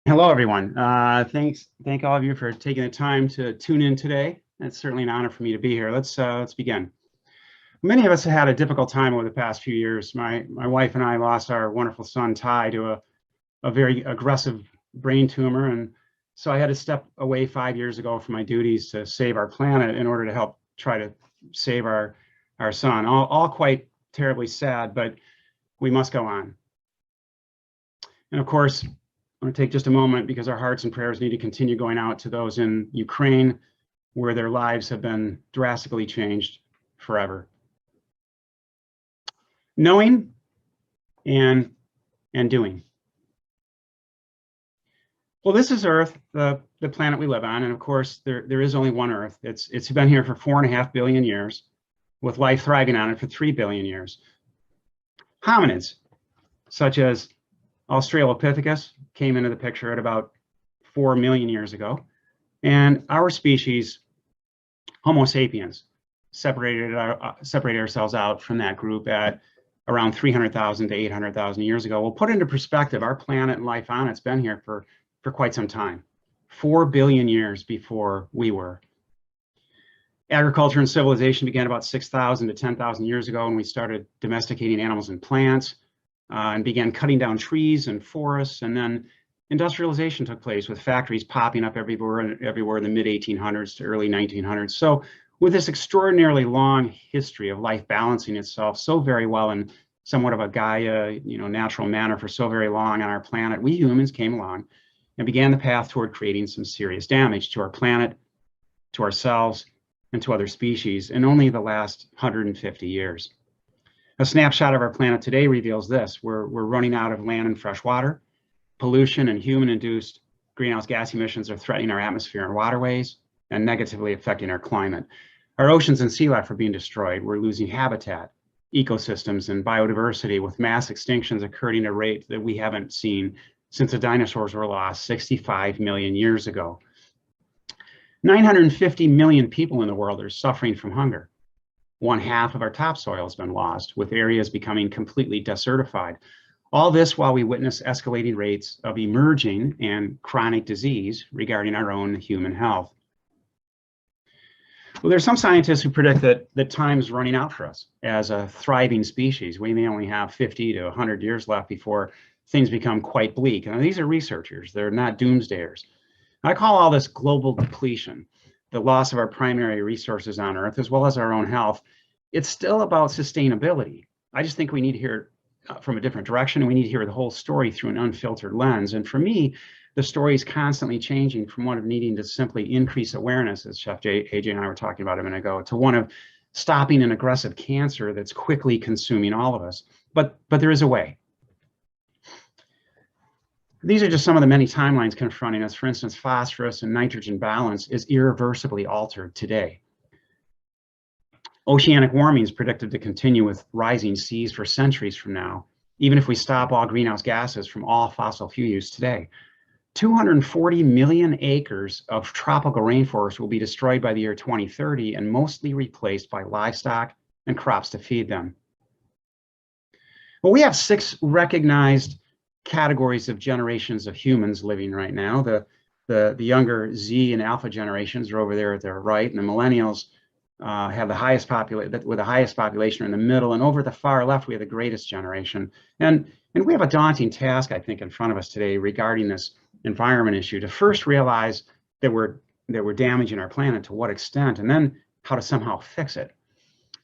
Hello, everyone. Thank all of you for taking the time to tune in today. It's certainly an honor for me to be here. Let's begin. Many of us have had a difficult time over the past few years. My wife and I lost our wonderful son Ty to a very aggressive brain tumor, and so I had to step away 5 years ago from my duties to save our planet in order to help try to save our son. All quite terribly sad, but we must go on. And of course, I want to take just a moment because our hearts and prayers need to continue going out to those in Ukraine where their lives have been drastically changed forever. Knowing and doing. Well, this is Earth, the planet we live on, and of course there is only one Earth. It's been here for 4.5 billion years, with life thriving on it for 3 billion years. Hominids, such as Australopithecus, came into the picture at about 4 million years ago. And our species, Homo sapiens, separated ourselves out from that group at around 300,000 to 800,000 years ago. We'll put into perspective, our planet and life on it's been here for quite some time, 4 billion years before we were. Agriculture and civilization began about 6,000 to 10,000 years ago when we started domesticating animals and plants. And began cutting down trees and forests, and then industrialization took place with factories popping up everywhere in the mid-1800s to early 1900s. So with this extraordinarily long history of life balancing itself so very well in somewhat of a Gaia, natural manner for so very long on our planet, we humans came along and began the path toward creating some serious damage to our planet, to ourselves, and to other species in only the last 150 years. A snapshot of our planet today reveals this. We're running out of land and fresh water. Pollution and human-induced greenhouse gas emissions are threatening our atmosphere and waterways and negatively affecting our climate. Our oceans and sea life are being destroyed. We're losing habitat, ecosystems, and biodiversity, with mass extinctions occurring at a rate that we haven't seen since the dinosaurs were lost 65 million years ago. 950 million people in the world are suffering from hunger. 1/2 of our topsoil has been lost, with areas becoming completely desertified. All this while we witness escalating rates of emerging and chronic disease regarding our own human health. Well, there's some scientists who predict that time's running out for us as a thriving species. We may only have 50 to 100 years left before things become quite bleak. And these are researchers, they're not doomsdayers. I call all this global depletion, the loss of our primary resources on Earth, as well as our own health. It's still about sustainability. I just think we need to hear it from a different direction, and we need to hear the whole story through an unfiltered lens. And for me, the story is constantly changing from one of needing to simply increase awareness, as Chef AJ and I were talking about a minute ago, to one of stopping an aggressive cancer that's quickly consuming all of us. But there is a way. These are just some of the many timelines confronting us. For instance, phosphorus and nitrogen balance is irreversibly altered today. Oceanic warming is predicted to continue with rising seas for centuries from now, even if we stop all greenhouse gases from all fossil fuel use today. 240 million acres of tropical rainforest will be destroyed by the year 2030 and mostly replaced by livestock and crops to feed them. Well, we have 6 recognized categories of generations of humans living right now. The younger Z and Alpha generations are over there at their right, and the millennials have the highest population in the middle, and over the far left we have the greatest generation. And we have a daunting task, I think, in front of us today regarding this environment issue, to first realize that we're damaging our planet, to what extent, and then how to somehow fix it.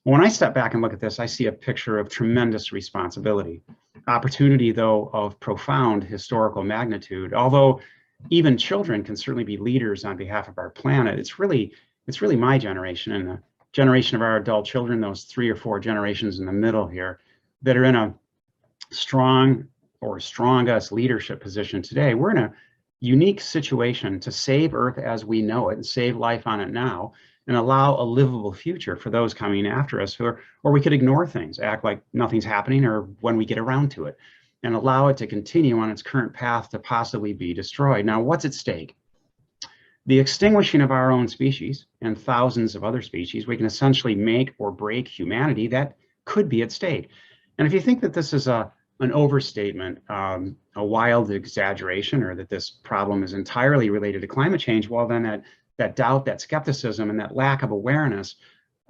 When I step back and look at this, I see a picture of tremendous responsibility. Opportunity, though, of profound historical magnitude. Although even children can certainly be leaders on behalf of our planet, it's really my generation and the generation of our adult children, those 3 or 4 generations in the middle here, that are in a strong or strongest leadership position today. We're in a unique situation to save Earth as we know it and save life on it now, and allow a livable future for those coming after us, or we could ignore things, act like nothing's happening, or when we get around to it, and allow it to continue on its current path to possibly be destroyed. Now, what's at stake? The extinguishing of our own species and thousands of other species. We can essentially make or break humanity. That could be at stake. And if you think that this is a an overstatement, a wild exaggeration, or that this problem is entirely related to climate change, well, then that doubt, that skepticism, and that lack of awareness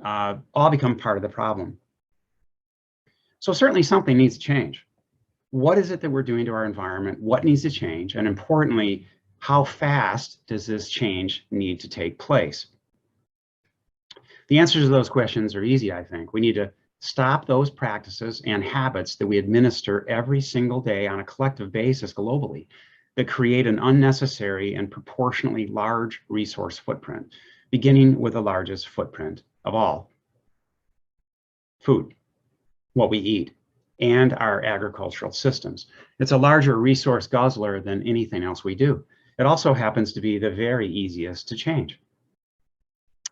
all become part of the problem. So certainly something needs to change. What is it that we're doing to our environment? What needs to change? And importantly, how fast does this change need to take place? The answers to those questions are easy, I think. We need to stop those practices and habits that we administer every single day on a collective basis globally that create an unnecessary and proportionally large resource footprint, beginning with the largest footprint of all: food, what we eat, and our agricultural systems. It's a larger resource guzzler than anything else we do. It also happens to be the very easiest to change.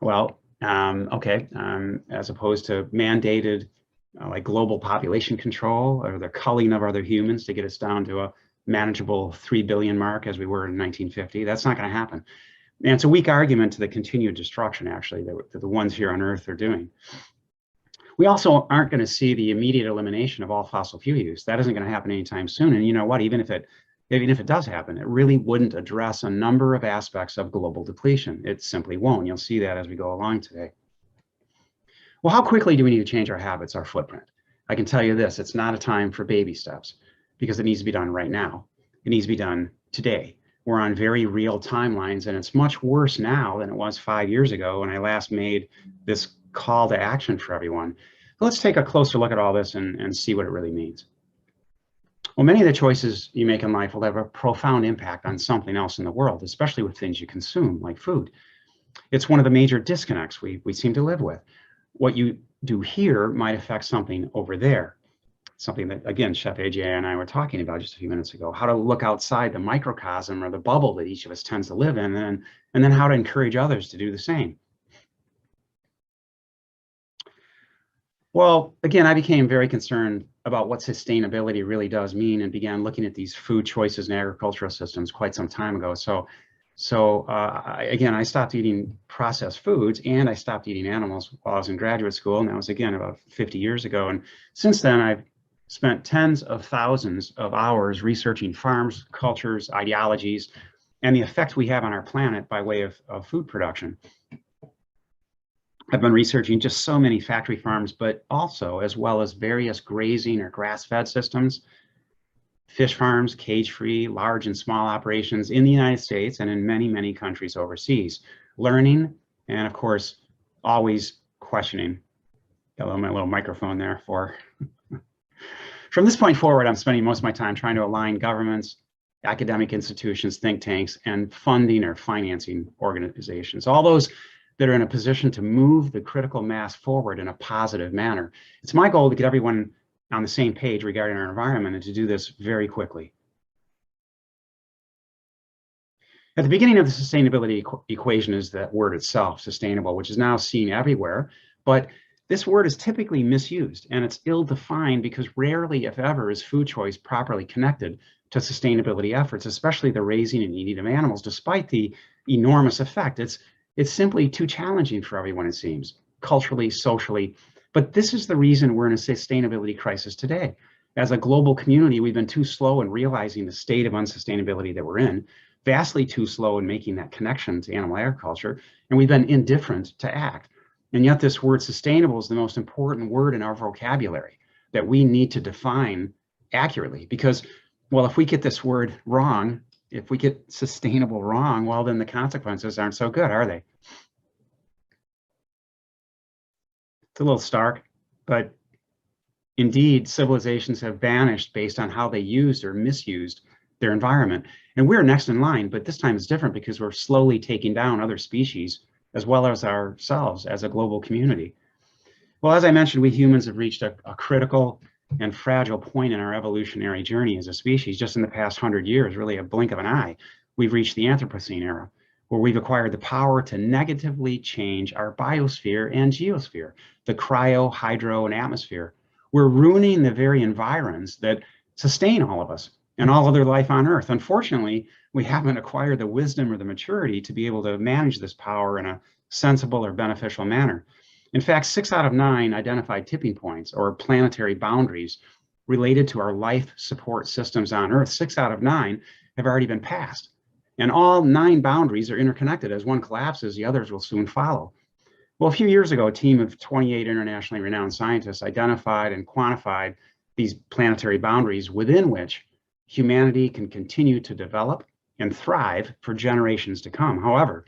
Well, as opposed to mandated like global population control or the culling of other humans to get us down to a manageable 3 billion mark as we were in 1950, that's not going to happen. And it's a weak argument to the continued destruction, actually, that the ones here on Earth are doing. We also aren't going to see the immediate elimination of all fossil fuel use. That isn't going to happen anytime soon. And you know what? Even if it does happen, it really wouldn't address a number of aspects of global depletion. It simply won't. You'll see that as we go along today. Well, how quickly do we need to change our habits, our footprint? I can tell you this: it's not a time for baby steps, because it needs to be done right now. It needs to be done today. We're on very real timelines, and it's much worse now than it was 5 years ago when I last made this call to action for everyone. So let's take a closer look at all this and see what it really means. Well, many of the choices you make in life will have a profound impact on something else in the world, especially with things you consume, like food. It's one of the major disconnects we seem to live with. What you do here might affect something over there. Something that, again, Chef AJ and I were talking about just a few minutes ago: how to look outside the microcosm or the bubble that each of us tends to live in, and then how to encourage others to do the same. Well, again, I became very concerned about what sustainability really does mean and began looking at these food choices and agricultural systems quite some time ago. Again, I stopped eating processed foods, and I stopped eating animals while I was in graduate school, and that was, again, about 50 years ago. And since then, I've spent tens of thousands of hours researching farms, cultures, ideologies, and the effect we have on our planet by way of food production. I've been researching just so many factory farms, but also as well as various grazing or grass-fed systems, fish farms, cage-free, large and small operations in the United States and in many, many countries overseas, learning and, of course, always questioning. Got my little microphone there for. From this point forward, I'm spending most of my time trying to align governments, academic institutions, think tanks, and funding or financing organizations, all those that are in a position to move the critical mass forward in a positive manner. It's my goal to get everyone on the same page regarding our environment, and to do this very quickly. At the beginning of the sustainability equation is that word itself, sustainable, which is now seen everywhere, but this word is typically misused, and it's ill-defined because rarely, if ever, is food choice properly connected to sustainability efforts, especially the raising and eating of animals, despite the enormous effect. It's simply too challenging for everyone, it seems, culturally, socially. But this is the reason we're in a sustainability crisis today. As a global community, we've been too slow in realizing the state of unsustainability that we're in, vastly too slow in making that connection to animal agriculture, and we've been indifferent to act. And yet this word sustainable is the most important word in our vocabulary that we need to define accurately, because, well, if we get this word wrong, if we get sustainable wrong, well, then the consequences aren't so good, are they? It's a little stark, but indeed, civilizations have vanished based on how they used or misused their environment. And we're next in line, but this time it's different because we're slowly taking down other species as well as ourselves as a global community. Well, as I mentioned, we humans have reached a critical and fragile point in our evolutionary journey as a species. Just in the past 100 years, really a blink of an eye, we've reached the Anthropocene era, where we've acquired the power to negatively change our biosphere and geosphere, the cryo, hydro, and atmosphere. We're ruining the very environs that sustain all of us and all other life on Earth. Unfortunately, we haven't acquired the wisdom or the maturity to be able to manage this power in a sensible or beneficial manner. In fact, 6 out of 9 identified tipping points or planetary boundaries related to our life support systems on Earth, 6 out of 9 have already been passed. And all 9 boundaries are interconnected. As one collapses, the others will soon follow. Well, a few years ago, a team of 28 internationally renowned scientists identified and quantified these planetary boundaries within which humanity can continue to develop and thrive for generations to come. However,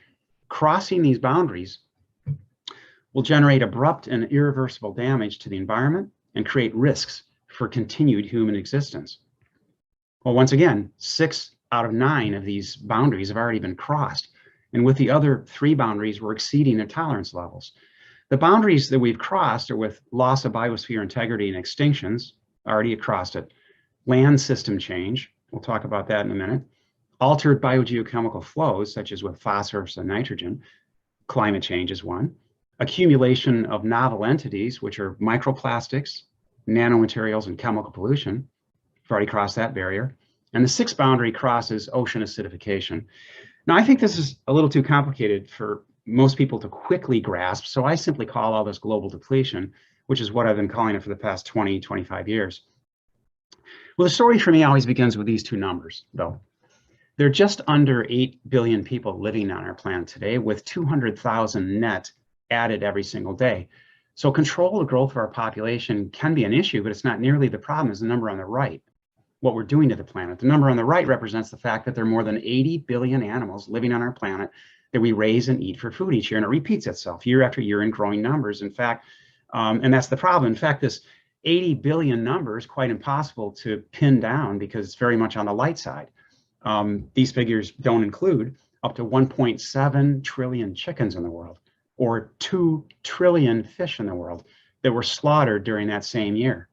crossing these boundaries will generate abrupt and irreversible damage to the environment and create risks for continued human existence. Well, once again, 6 out of 9 of these boundaries have already been crossed. And with the other 3 boundaries, we're exceeding their tolerance levels. The boundaries that we've crossed are with loss of biosphere integrity and extinctions, already crossed it, land system change, we'll talk about that in a minute, altered biogeochemical flows, such as with phosphorus and nitrogen, climate change is one, accumulation of novel entities, which are microplastics, nanomaterials, and chemical pollution, we've already crossed that barrier, and the 6th boundary crosses ocean acidification. Now, I think this is a little too complicated for most people to quickly grasp, so I simply call all this global depletion, which is what I've been calling it for the past 20, 25 years. Well, the story for me always begins with these 2 numbers, though. There are just under 8 billion people living on our planet today, with 200,000 net added every single day. So control the growth of our population can be an issue, but it's not nearly the problem as the number on the right, what we're doing to the planet. The number on the right represents the fact that there are more than 80 billion animals living on our planet that we raise and eat for food each year, and it repeats itself year after year in growing numbers. In fact, and that's the problem. In fact, this 80 billion number is quite impossible to pin down because it's very much on the light side. These figures don't include up to 1.7 trillion chickens in the world, or 2 trillion fish in the world that were slaughtered during that same year.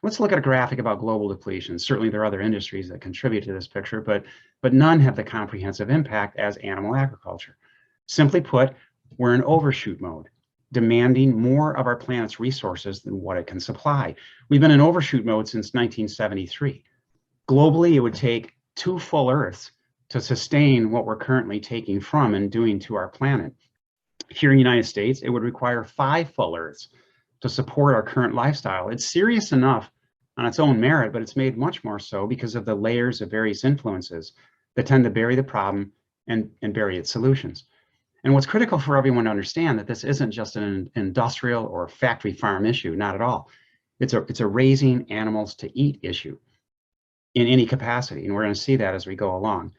Let's look at a graphic about global depletion. Certainly there are other industries that contribute to this picture, but none have the comprehensive impact as animal agriculture. Simply put, we're in overshoot mode, demanding more of our planet's resources than what it can supply. We've been in overshoot mode since 1973. Globally, it would take 2 full Earths to sustain what we're currently taking from and doing to our planet. Here in the United States, it would require 5 full Earths to support our current lifestyle. It's serious enough on its own merit, but it's made much more so because of the layers of various influences that tend to bury the problem and bury its solutions. And what's critical for everyone to understand that this isn't just an industrial or factory farm issue, not at all. It's a raising animals to eat issue in any capacity, and we're going to see that as we go along.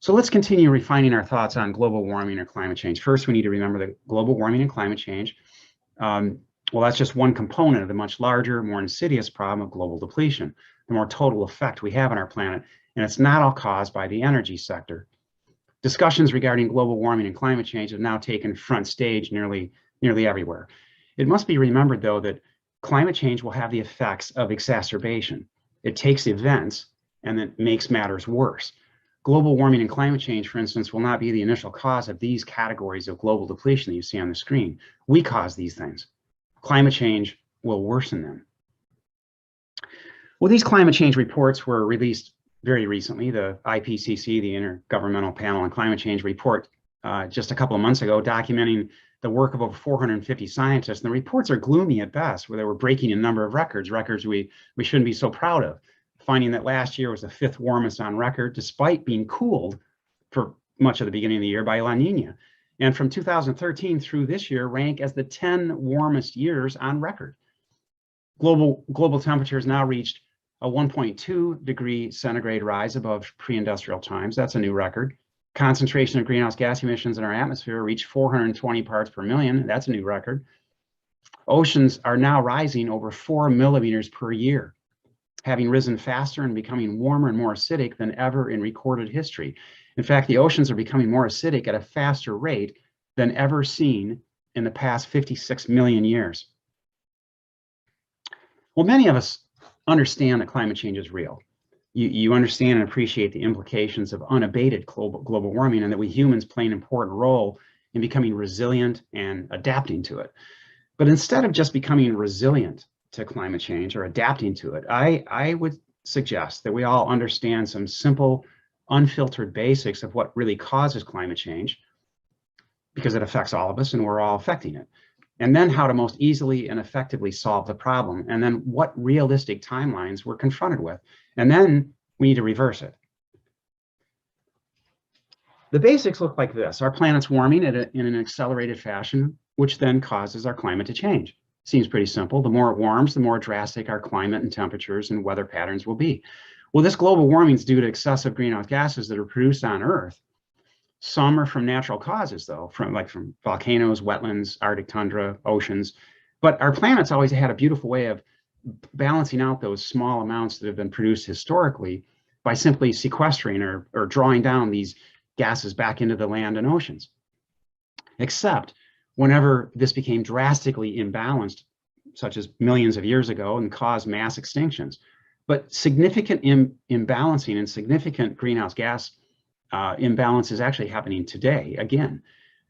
So let's continue refining our thoughts on global warming or climate change. First, we need to remember that global warming and climate change, well, that's just one component of the much larger, more insidious problem of global depletion, the more total effect we have on our planet, and it's not all caused by the energy sector. Discussions regarding global warming and climate change have now taken front stage nearly everywhere. It must be remembered, though, that climate change will have the effects of exacerbation. It takes events and it makes matters worse. Global warming and climate change, for instance, will not be the initial cause of these categories of global depletion that you see on the screen. We cause these things. Climate change will worsen them. Well, these climate change reports were released very recently. The IPCC, the Intergovernmental Panel on Climate Change report, just a couple of months ago, documenting the work of over 450 scientists. And the reports are gloomy at best, where they were breaking a number of records we shouldn't be so proud of, finding that last year was the 5th warmest on record, despite being cooled for much of the beginning of the year by La Nina. And from 2013 through this year, rank as the 10 warmest years on record. Global temperatures now reached a 1.2 degree centigrade rise above pre-industrial times. That's a new record. Concentration of greenhouse gas emissions in our atmosphere reached 420 parts per million. That's a new record. Oceans are now rising over 4 millimeters per year, having risen faster and becoming warmer and more acidic than ever in recorded history. In fact, the oceans are becoming more acidic at a faster rate than ever seen in the past 56 million years. Well, many of us understand that climate change is real. You understand and appreciate the implications of unabated global warming, and that we humans play an important role in becoming resilient and adapting to it. But instead of just becoming resilient to climate change or adapting to it, I would suggest that we all understand some simple, unfiltered basics of what really causes climate change, because it affects all of us and we're all affecting it. and then how to most easily and effectively solve the problem, and then what realistic timelines we're confronted with. And then we need to reverse it. The basics look like this. Our planet's warming in an accelerated fashion, which then causes our climate to change. Seems pretty simple. The more it warms, the more drastic our climate and temperatures and weather patterns will be. Well, this global warming is due to excessive greenhouse gases that are produced on Earth. Some are from natural causes, though, from volcanoes, wetlands, Arctic tundra, oceans. But our planet's always had a beautiful way of balancing out those small amounts that have been produced historically by simply sequestering or drawing down these gases back into the land and oceans. Except whenever this became drastically imbalanced, such as millions of years ago, and caused mass extinctions. But significant imbalancing and significant greenhouse gas imbalance is actually happening today, again.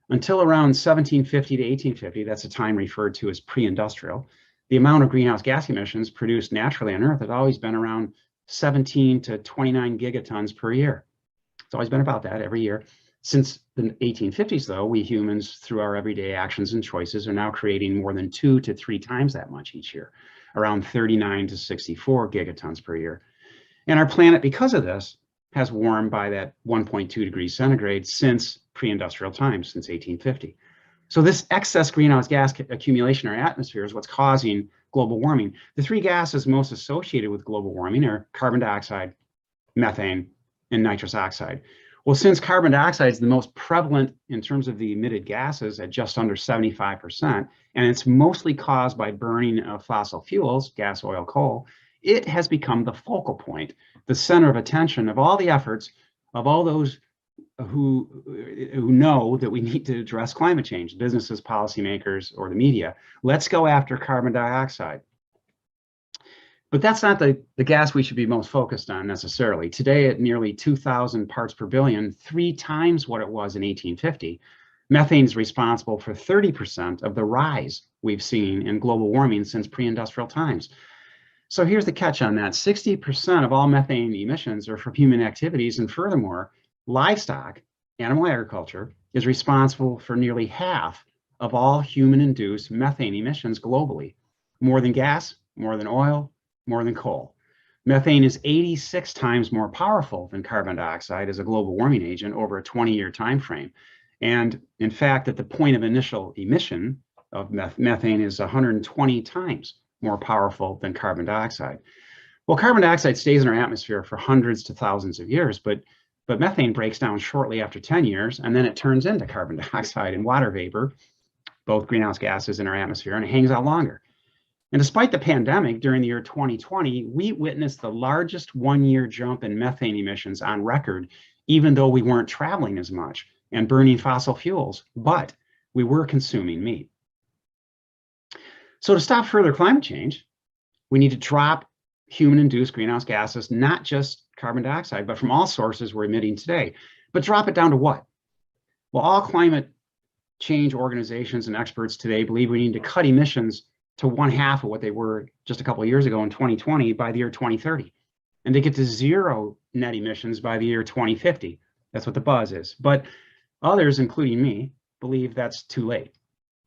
Until around 1750 to 1850, that's a time referred to as pre-industrial, the amount of greenhouse gas emissions produced naturally on Earth has always been around 17 to 29 gigatons per year. It's always been about that every year. Since the 1850s, though, we humans, through our everyday actions and choices, are now creating more than 2 to 3 times that much each year, around 39 to 64 gigatons per year. And our planet, because of this, has warmed by that 1.2 degrees centigrade since pre-industrial times, since 1850. So this excess greenhouse gas accumulation in our atmosphere is what's causing global warming. The 3 gases most associated with global warming are carbon dioxide, methane, and nitrous oxide. Well, since carbon dioxide is the most prevalent in terms of the emitted gases at just under 75%, and it's mostly caused by burning of fossil fuels, gas, oil, coal, it has become the focal point, the center of attention of all the efforts of all those who know that we need to address climate change, businesses, policymakers, or the media. Let's go after carbon dioxide. But that's not the gas we should be most focused on necessarily. Today, at nearly 2,000 parts per billion, 3 times what it was in 1850, methane is responsible for 30% of the rise we've seen in global warming since pre-industrial times. So here's the catch on that. 60% of all methane emissions are from human activities, and furthermore, livestock, animal agriculture, is responsible for nearly half of all human-induced methane emissions globally. More than gas, more than oil, more than coal. Methane is 86 times more powerful than carbon dioxide as a global warming agent over a 20-year time frame. And in fact, at the point of initial emission of methane is 120 times more powerful than carbon dioxide. Well, carbon dioxide stays in our atmosphere for hundreds to thousands of years, but methane breaks down shortly after 10 years, and then it turns into carbon dioxide and water vapor, both greenhouse gases in our atmosphere, and it hangs out longer. And despite the pandemic, during the year 2020, we witnessed the largest one-year jump in methane emissions on record, even though we weren't traveling as much and burning fossil fuels, but we were consuming meat. So to stop further climate change, we need to drop human-induced greenhouse gases, not just carbon dioxide, but from all sources we're emitting today. But drop it down to what? Well, all climate change organizations and experts today believe we need to cut emissions to 1/2 of what they were just a couple of years ago in 2020 by the year 2030, and to get to 0 net emissions by the year 2050. That's what the buzz is. But others, including me, believe that's too late.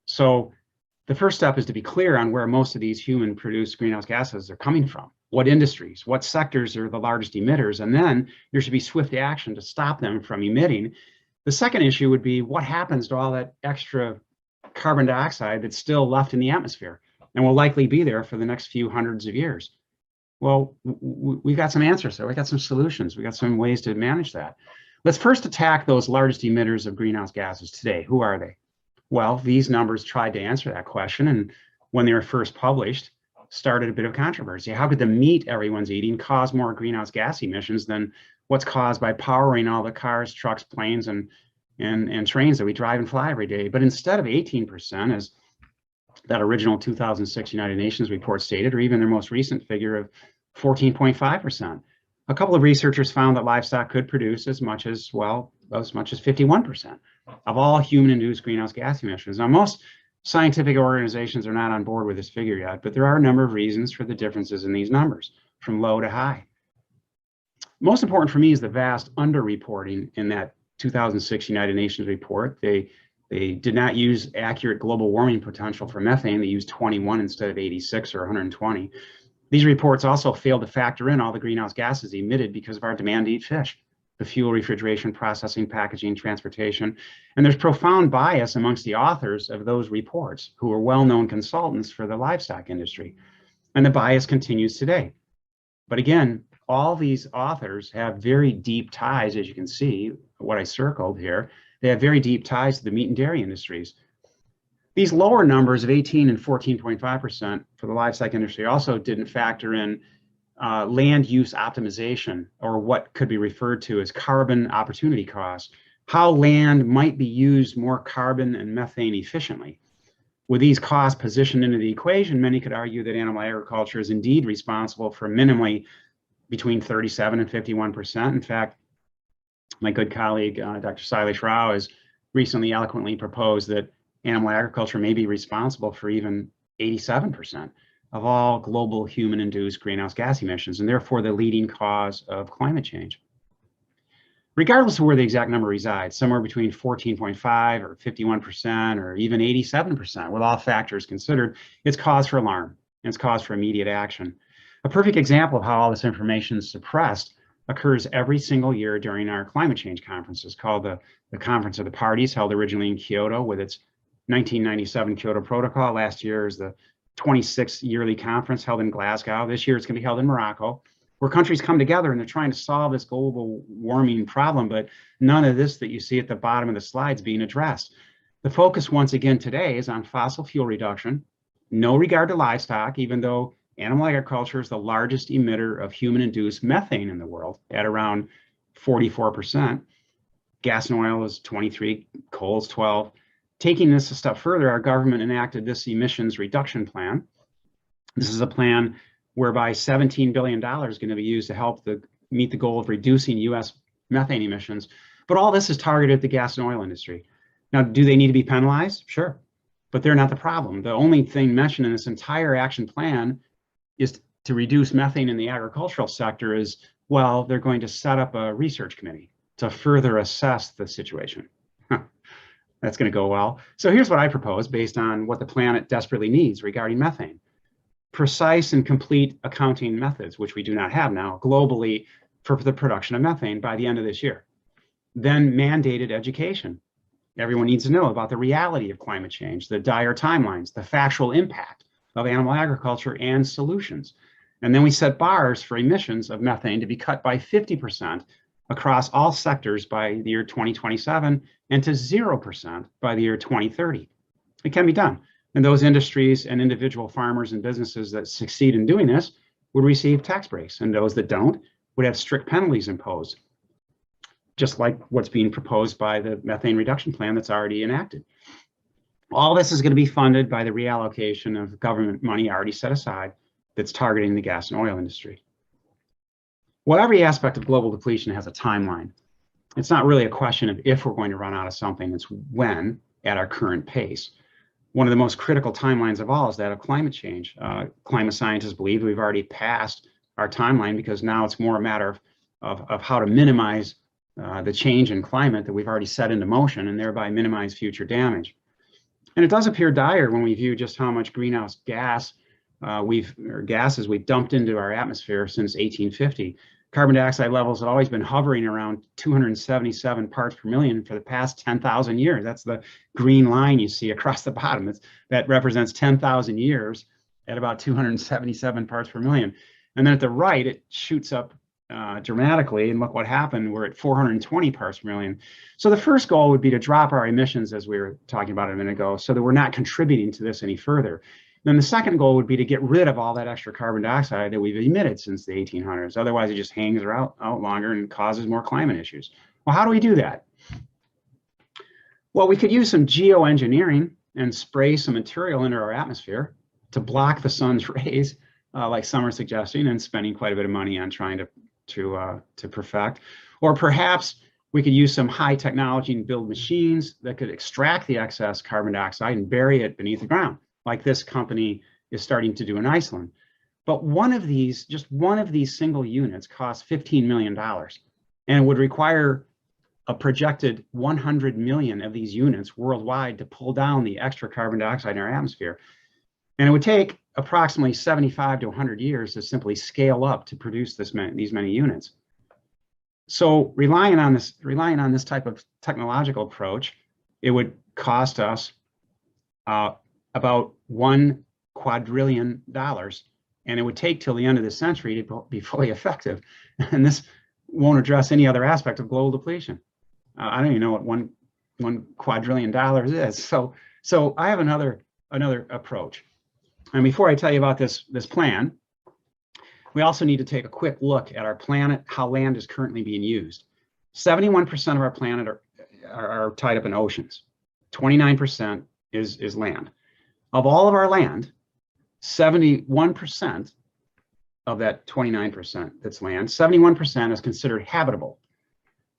So the first step is to be clear on where most of these human-produced greenhouse gases are coming from, what industries, what sectors are the largest emitters, and then there should be swift action to stop them from emitting. The second issue would be what happens to all that extra carbon dioxide that's still left in the atmosphere and will likely be there for the next few hundreds of years. Well, we've got some answers there. We've got some solutions. We've got some ways to manage that. Let's first attack those largest emitters of greenhouse gases today. Who are they? Well, these numbers tried to answer that question, and when they were first published, started a bit of controversy. How could the meat everyone's eating cause more greenhouse gas emissions than what's caused by powering all the cars, trucks, planes, and trains that we drive and fly every day? But instead of 18%, as that original 2006 United Nations report stated, or even their most recent figure of 14.5%, a couple of researchers found that livestock could produce as much as 51% of all human-induced greenhouse gas emissions. Now, most scientific organizations are not on board with this figure yet, but there are a number of reasons for the differences in these numbers, from low to high. Most important for me is the vast underreporting in that 2006 United Nations report. They They did not use accurate global warming potential for methane. They used 21 instead of 86 or 120. These reports also failed to factor in all the greenhouse gases emitted because of our demand to eat fish, the fuel, refrigeration, processing, packaging, transportation. And there's profound bias amongst the authors of those reports, who are well-known consultants for the livestock industry. And the bias continues today. But again, all these authors have very deep ties, as you can see, what I circled here. They have very deep ties to the meat and dairy industries. These lower numbers of 18 and 14.5% for the livestock industry also didn't factor in land use optimization, or what could be referred to as carbon opportunity costs, how land might be used more carbon and methane efficiently. With these costs positioned into the equation, many could argue that animal agriculture is indeed responsible for minimally between 37 and 51%. In fact, my good colleague, Dr. Sailesh Rao, has recently eloquently proposed that animal agriculture may be responsible for even 87% of all global human-induced greenhouse gas emissions, and therefore the leading cause of climate change. Regardless of where the exact number resides, somewhere between 14.5 or 51% or even 87%, with all factors considered, it's cause for alarm and it's cause for immediate action. A perfect example of how all this information is suppressed occurs every single year during our climate change conferences, called the Conference of the Parties, held originally in Kyoto with its 1997 Kyoto Protocol. Last year is the 26th yearly conference held in Glasgow. This year it's going to be held in Morocco, where countries come together and they're trying to solve this global warming problem, but none of this that you see at the bottom of the slides being addressed. The focus once again today is on fossil fuel reduction, no regard to livestock, even though animal agriculture is the largest emitter of human-induced methane in the world at around 44%. Gas and oil is 23, coal is 12. Taking this a step further, our government enacted this emissions reduction plan. This is a plan whereby $17 billion is going to be used to help meet the goal of reducing U.S. methane emissions. But all this is targeted at the gas and oil industry. Now, do they need to be penalized? Sure, but they're not the problem. The only thing mentioned in this entire action plan is to reduce methane in the agricultural sector is, well, they're going to set up a research committee to further assess the situation. That's going to go well. So here's what I propose based on what the planet desperately needs regarding methane. Precise and complete accounting methods, which we do not have now globally, for the production of methane by the end of this year. Then mandated education. Everyone needs to know about the reality of climate change, the dire timelines, the factual impact of animal agriculture and solutions. And then we set bars for emissions of methane to be cut by 50% across all sectors by the year 2027 and to 0% by the year 2030. It can be done. And those industries and individual farmers and businesses that succeed in doing this would receive tax breaks, and those that don't would have strict penalties imposed, just like what's being proposed by the methane reduction plan that's already enacted. All this is going to be funded by the reallocation of government money already set aside that's targeting the gas and oil industry. Well, every aspect of global depletion has a timeline. It's not really a question of if we're going to run out of something, it's when at our current pace. One of the most critical timelines of all is that of climate change. Climate scientists believe we've already passed our timeline because now it's more a matter of how to minimize the change in climate that we've already set into motion and thereby minimize future damage. And it does appear dire when we view just how much greenhouse gases we've dumped into our atmosphere since 1850. Carbon dioxide levels have always been hovering around 277 parts per million for the past 10,000 years. That's the green line you see across the bottom. That represents 10,000 years at about 277 parts per million. And then at the right, it shoots up dramatically, and look what happened. We're at 420 parts per million. So the first goal would be to drop our emissions, as we were talking about a minute ago, so that we're not contributing to this any further. Then the second goal would be to get rid of all that extra carbon dioxide that we've emitted since the 1800s. Otherwise, it just hangs out longer and causes more climate issues. Well, how do we do that? Well, we could use some geoengineering and spray some material into our atmosphere to block the sun's rays, like some are suggesting, and spending quite a bit of money on trying to perfect. Or perhaps we could use some high technology and build machines that could extract the excess carbon dioxide and bury it beneath the ground, like this company is starting to do in Iceland. But just one of these single units costs $15 million, and it would require a projected 100 million of these units worldwide to pull down the extra carbon dioxide in our atmosphere. And it would take approximately 75 to 100 years to simply scale up to produce these many units. So relying on this type of technological approach, it would cost us about $1 quadrillion, and it would take till the end of the century to be fully effective. And this won't address any other aspect of global depletion. I don't even know what $1 quadrillion is. So I have another approach. And before I tell you about this plan, we also need to take a quick look at our planet, how land is currently being used. 71% of our planet are tied up in oceans. 29% is land. Of all of our land, 71% of that 29% that's land, 71% is considered habitable.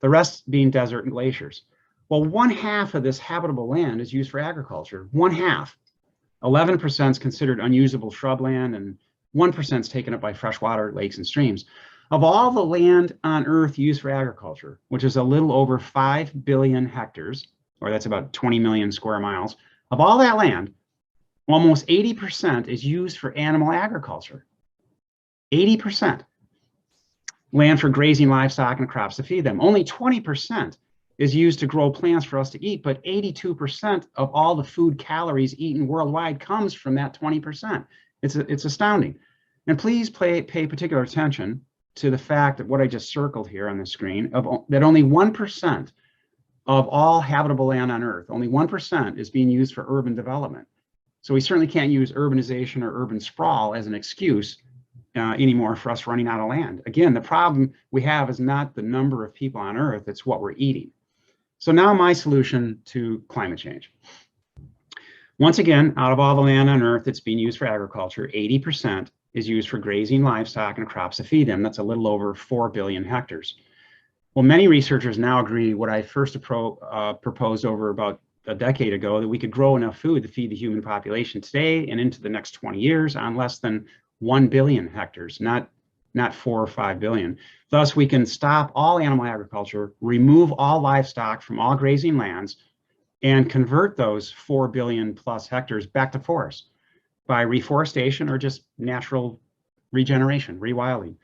The rest being desert and glaciers. Well, 1/2 of this habitable land is used for agriculture. 1/2. 11% is considered unusable shrubland, and 1% is taken up by freshwater lakes and streams. Of all the land on Earth used for agriculture, which is a little over 5 billion hectares, or that's about 20 million square miles, of all that land, almost 80% is used for animal agriculture. 80%. Land for grazing livestock and crops to feed them. Only 20% is used to grow plants for us to eat, but 82% of all the food calories eaten worldwide comes from that 20%. It's astounding. And please pay particular attention to the fact that what I just circled here on the screen, that only 1% of all habitable land on Earth, only 1% is being used for urban development. So we certainly can't use urbanization or urban sprawl as an excuse anymore for us running out of land. Again, the problem we have is not the number of people on Earth, it's what we're eating. So now my solution to climate change. Once again, out of all the land on Earth that's being used for agriculture, 80% is used for grazing livestock and crops to feed them. That's a little over 4 billion hectares. Well, many researchers now agree what I first proposed over about a decade ago, that we could grow enough food to feed the human population today and into the next 20 years on less than 1 billion hectares, not 4 or 5 billion. Thus, we can stop all animal agriculture, remove all livestock from all grazing lands, and convert those 4 billion plus hectares back to forest by reforestation or just natural regeneration, rewilding.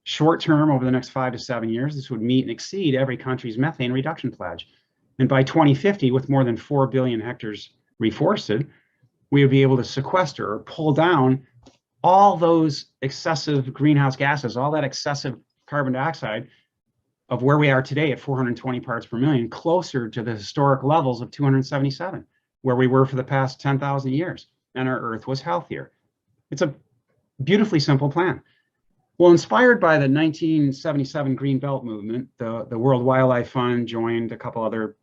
Short term, over the next 5 to 7 years, this would meet and exceed every country's methane reduction pledge. And by 2050, with more than 4 billion hectares reforested, we would be able to sequester or pull down all those excessive greenhouse gases, all that excessive carbon dioxide of where we are today at 420 parts per million, closer to the historic levels of 277, where we were for the past 10,000 years, and our Earth was healthier. It's a beautifully simple plan. Well, inspired by the 1977 Green Belt movement, the World Wildlife Fund joined a couple other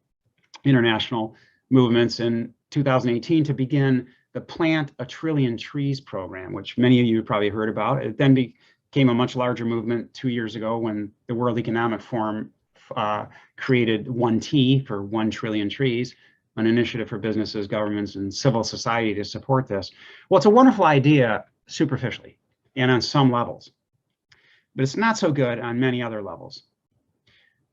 international movements in 2018 to begin the Plant a Trillion Trees program, which many of you have probably heard about. It then became a much larger movement 2 years ago when the World Economic Forum created 1T for 1 trillion trees, an initiative for businesses, governments, and civil society to support this. Well, it's a wonderful idea superficially and on some levels, but it's not so good on many other levels.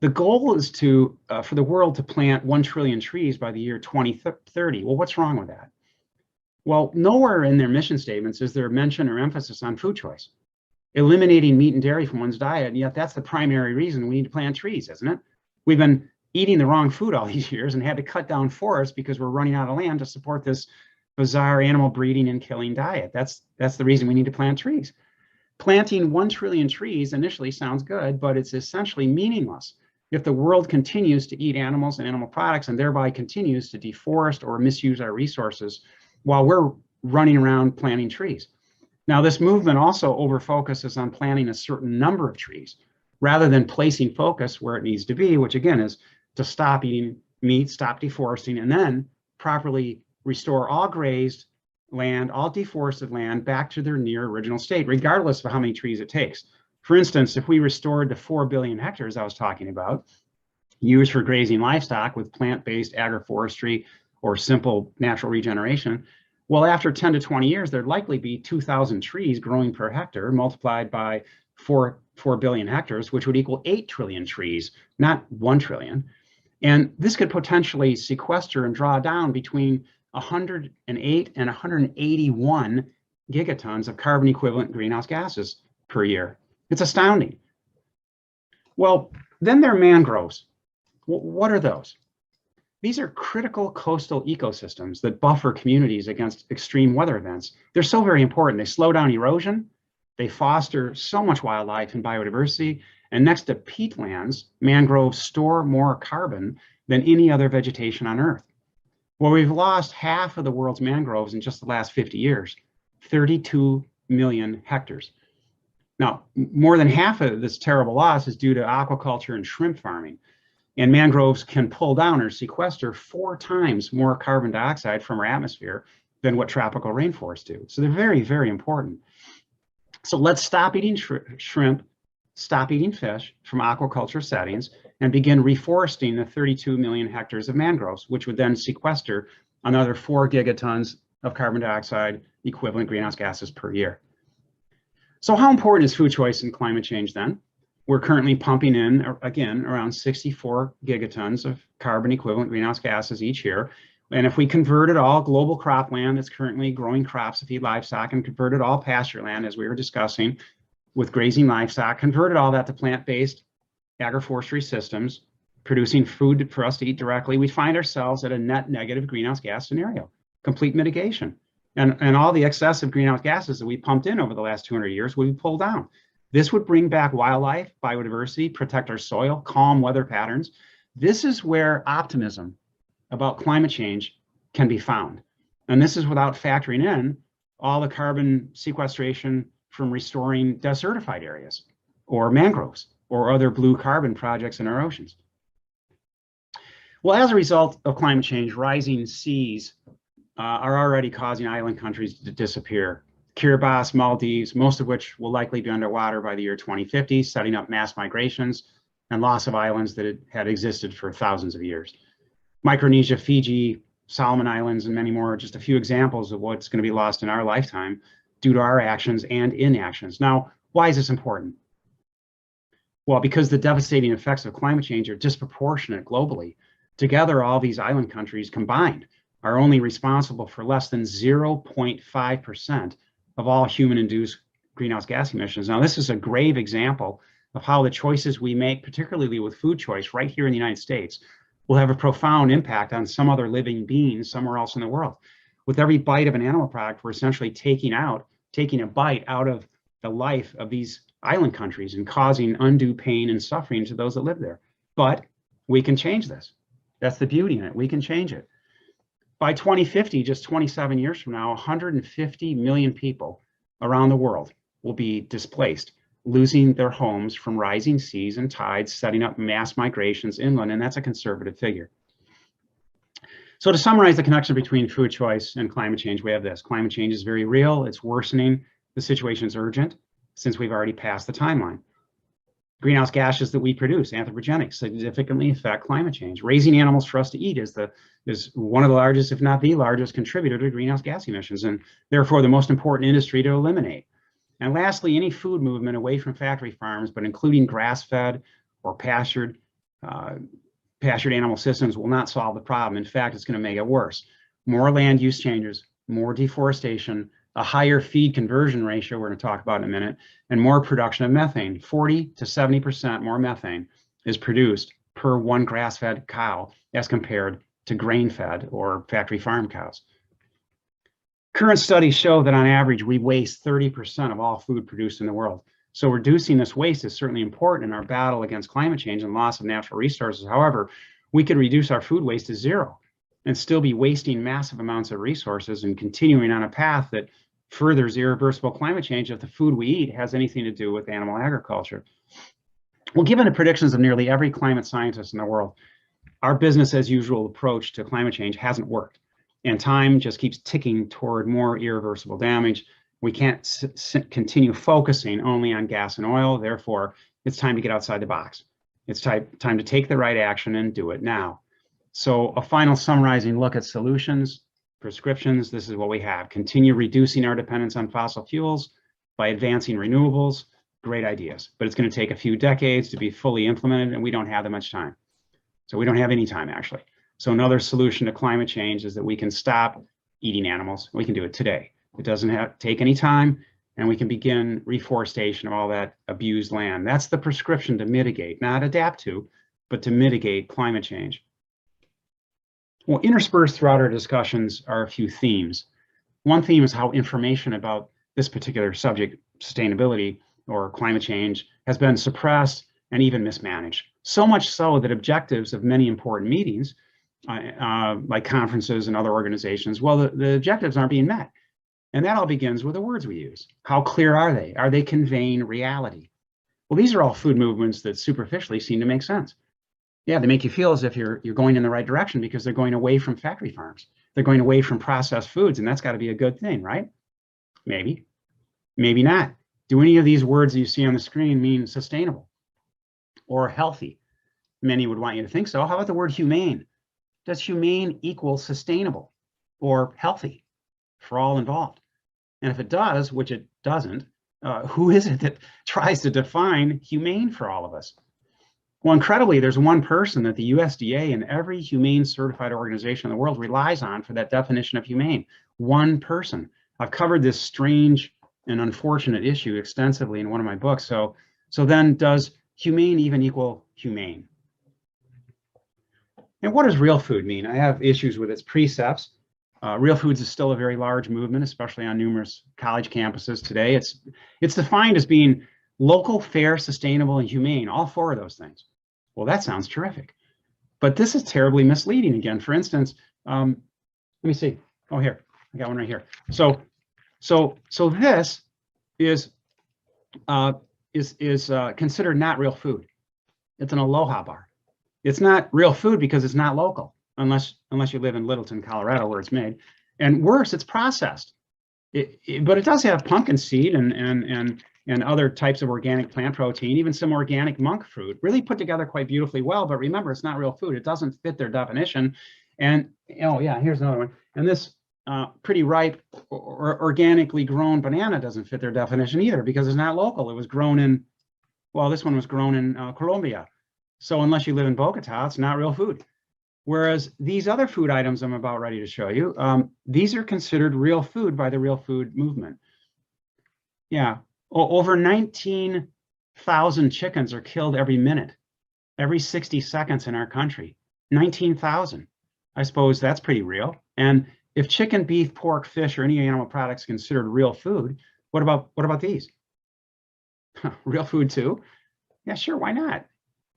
The goal is for the world to plant 1 trillion trees by the year 2030. Well, what's wrong with that? Well, nowhere in their mission statements is there mention or emphasis on food choice. Eliminating meat and dairy from one's diet, and yet that's the primary reason we need to plant trees, isn't it? We've been eating the wrong food all these years and had to cut down forests because we're running out of land to support this bizarre animal breeding and killing diet. That's the reason we need to plant trees. Planting 1 trillion trees initially sounds good, but it's essentially meaningless if the world continues to eat animals and animal products and thereby continues to deforest or misuse our resources while we're running around planting trees. Now, this movement also over-focuses on planting a certain number of trees rather than placing focus where it needs to be, which again is to stop eating meat, stop deforesting, and then properly restore all grazed land, all deforested land back to their near original state, regardless of how many trees it takes. For instance, if we restored the 4 billion hectares I was talking about, used for grazing livestock with plant-based agroforestry or simple natural regeneration, well, after 10 to 20 years, there'd likely be 2,000 trees growing per hectare multiplied by 4 billion hectares, which would equal 8 trillion trees, not 1 trillion. And this could potentially sequester and draw down between 108 and 181 gigatons of carbon equivalent greenhouse gases per year. It's astounding. Well, then there are mangroves. What are those? These are critical coastal ecosystems that buffer communities against extreme weather events. They're so very important. They slow down erosion. They foster so much wildlife and biodiversity. And next to peatlands, mangroves store more carbon than any other vegetation on Earth. Well, we've lost half of the world's mangroves in just the last 50 years, 32 million hectares. Now, more than half of this terrible loss is due to aquaculture and shrimp farming. And mangroves can pull down or sequester 4 times more carbon dioxide from our atmosphere than what tropical rainforests do. So they're very, very important. So let's stop eating shrimp, stop eating fish from aquaculture settings, and begin reforesting the 32 million hectares of mangroves, which would then sequester another 4 gigatons of carbon dioxide equivalent greenhouse gases per year. So how important is food choice in climate change then? We're currently pumping in, again, around 64 gigatons of carbon equivalent greenhouse gases each year. And if we converted all global cropland that's currently growing crops to feed livestock and converted all pasture land, as we were discussing, with grazing livestock, converted all that to plant-based agroforestry systems, producing food for us to eat directly, we find ourselves at a net negative greenhouse gas scenario, complete mitigation. And all the excessive greenhouse gases that we pumped in over the last 200 years will be pulled down. This would bring back wildlife, biodiversity, protect our soil, calm weather patterns. This is where optimism about climate change can be found. And this is without factoring in all the carbon sequestration from restoring desertified areas or mangroves or other blue carbon projects in our oceans. Well, as a result of climate change, rising seas are already causing island countries to disappear. Kiribati, Maldives, most of which will likely be underwater by the year 2050, setting up mass migrations and loss of islands that had existed for thousands of years. Micronesia, Fiji, Solomon Islands, and many more are just a few examples of what's going to be lost in our lifetime due to our actions and inactions. Now, why is this important? Well, because the devastating effects of climate change are disproportionate globally. Together, all these island countries combined are only responsible for less than 0.5% of all human-induced greenhouse gas emissions. Now, this is a grave example of how the choices we make, particularly with food choice right here in the United States, will have a profound impact on some other living being somewhere else in the world. With every bite of an animal product, we're essentially taking a bite out of the life of these island countries and causing undue pain and suffering to those that live there. But we can change this. That's the beauty in it. We can change it. By 2050, just 27 years from now, 150 million people around the world will be displaced, losing their homes from rising seas and tides, setting up mass migrations inland, and that's a conservative figure. So to summarize the connection between food choice and climate change, we have this. Climate change is very real. It's worsening. The situation is urgent since we've already passed the timeline. Greenhouse gases that we produce, anthropogenic, significantly affect climate change. Raising animals for us to eat is one of the largest, if not the largest, contributor to greenhouse gas emissions, and therefore the most important industry to eliminate. And lastly, any food movement away from factory farms, but including grass-fed or pastured animal systems, will not solve the problem. In fact, it's going to make it worse. More land use changes, more deforestation, a higher feed conversion ratio, we're going to talk about in a minute, and more production of methane. 40 to 70% more methane is produced per one grass-fed cow as compared to grain-fed or factory farm cows. Current studies show that on average, we waste 30% of all food produced in the world. So reducing this waste is certainly important in our battle against climate change and loss of natural resources. However, we could reduce our food waste to zero and still be wasting massive amounts of resources and continuing on a path that furthers irreversible climate change if the food we eat has anything to do with animal agriculture. Well, given the predictions of nearly every climate scientist in the world, our business as usual approach to climate change hasn't worked, and time just keeps ticking toward more irreversible damage. We can't continue focusing only on gas and oil. Therefore, it's time to get outside the box. It's time to take the right action and do it now. So a final summarizing look at solutions, prescriptions, this is what we have. Continue reducing our dependence on fossil fuels by advancing renewables. Great ideas, but it's going to take a few decades to be fully implemented, and we don't have that much time. So we don't have any time, actually. So another solution to climate change is that we can stop eating animals. We can do it today. It doesn't take any time, and we can begin reforestation of all that abused land. That's the prescription to mitigate, not adapt to, but to mitigate climate change. Well, interspersed throughout our discussions are a few themes. One theme is how information about this particular subject, sustainability or climate change, has been suppressed and even mismanaged. So much so that objectives of many important meetings, like conferences and other organizations, well, the objectives aren't being met. And that all begins with the words we use. How clear are they? Are they conveying reality? Well, these are all food movements that superficially seem to make sense. Yeah, they make you feel as if you're going in the right direction because they're going away from factory farms. They're going away from processed foods, and that's got to be a good thing, right? Maybe, maybe not. Do any of these words that you see on the screen mean sustainable or healthy? Many would want you to think so. How about the word humane? Does humane equal sustainable or healthy for all involved? And if it does, which it doesn't, who is it that tries to define humane for all of us? Well, incredibly, there's one person that the USDA and every humane certified organization in the world relies on for that definition of humane. One person. I've covered this strange and unfortunate issue extensively in one of my books. So then, does humane even equal humane? And what does real food mean? I have issues with its precepts. Real foods is still a very large movement, especially on numerous college campuses today. It's defined as being local, fair, sustainable, and humane, all four of those things. Well, that sounds terrific. But this is terribly misleading again. For instance, let me see. Oh, here, I got one right here. So this is considered not real food. It's an Aloha bar. It's not real food because it's not local, unless you live in Littleton, Colorado, where it's made. And worse, it's processed. But it does have pumpkin seed and other types of organic plant protein, even some organic monk fruit, really put together quite beautifully well. But remember, it's not real food. It doesn't fit their definition. And oh yeah, here's another one. And this pretty ripe or organically grown banana doesn't fit their definition either because it's not local. It was grown in, well, this one was grown in Colombia. So unless you live in Bogota, it's not real food. Whereas these other food items I'm about ready to show you, these are considered real food by the real food movement. Yeah, over 19,000 chickens are killed every minute, every 60 seconds in our country. 19,000. I suppose that's pretty real. And if chicken, beef, pork, fish, or any animal products considered real food, what about these? Real food too? Yeah, sure, why not?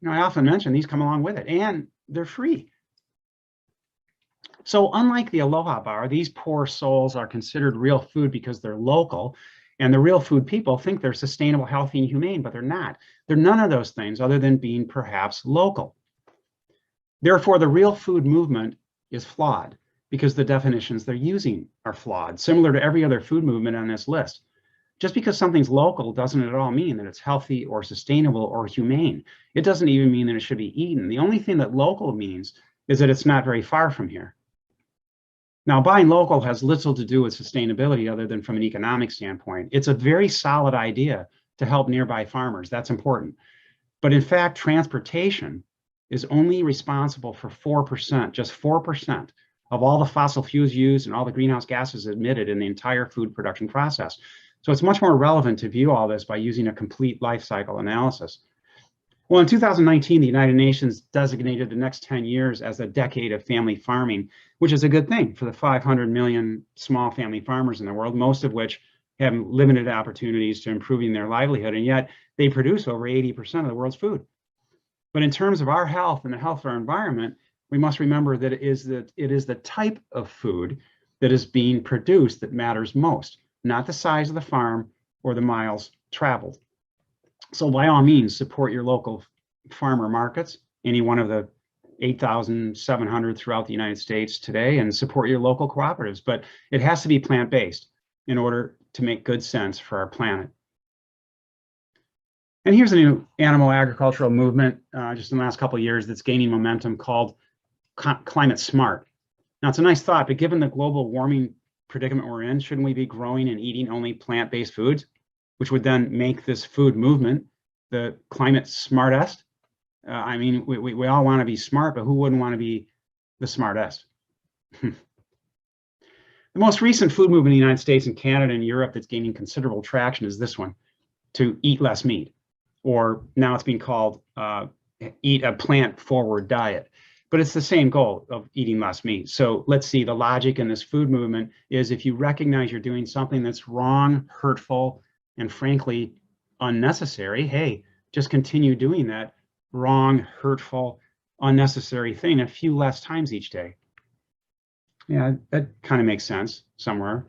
You know, I often mention these come along with it, and they're free. So unlike the Aloha bar, these poor souls are considered real food because they're local, and the real food people think they're sustainable, healthy, and humane, but they're not. They're none of those things other than being perhaps local. Therefore, the real food movement is flawed because the definitions they're using are flawed, similar to every other food movement on this list. Just because something's local doesn't at all mean that it's healthy or sustainable or humane. It doesn't even mean that it should be eaten. The only thing that local means is that it's not very far from here. Now, buying local has little to do with sustainability other than from an economic standpoint. It's a very solid idea to help nearby farmers. That's important. But in fact, transportation is only responsible for 4%, just 4% of all the fossil fuels used and all the greenhouse gases emitted in the entire food production process. So it's much more relevant to view all this by using a complete life cycle analysis. Well, in 2019, the United Nations designated the next 10 years as a decade of family farming, which is a good thing for the 500 million small family farmers in the world, most of which have limited opportunities to improving their livelihood, and yet they produce over 80% of the world's food. But in terms of our health and the health of our environment, we must remember that it is the type of food that is being produced that matters most, not the size of the farm or the miles traveled. So by all means, support your local farmer markets, any one of the 8,700 throughout the United States today, and support your local cooperatives. But it has to be plant-based in order to make good sense for our planet. And here's a new animal agricultural movement just in the last couple of years that's gaining momentum called climate smart. Now, it's a nice thought, but given the global warming predicament we're in, shouldn't we be growing and eating only plant-based foods, which would then make this food movement the climate smartest? I mean, we all want to be smart, but who wouldn't want to be the smartest? The most recent food movement in the United States and Canada and Europe that's gaining considerable traction is this one, to eat less meat, or now it's being called eat a plant-forward diet. But it's the same goal of eating less meat. So let's see, the logic in this food movement is if you recognize you're doing something that's wrong, hurtful, and frankly unnecessary, hey, just continue doing that wrong, hurtful, unnecessary thing a few less times each day. Yeah, that kind of makes sense somewhere.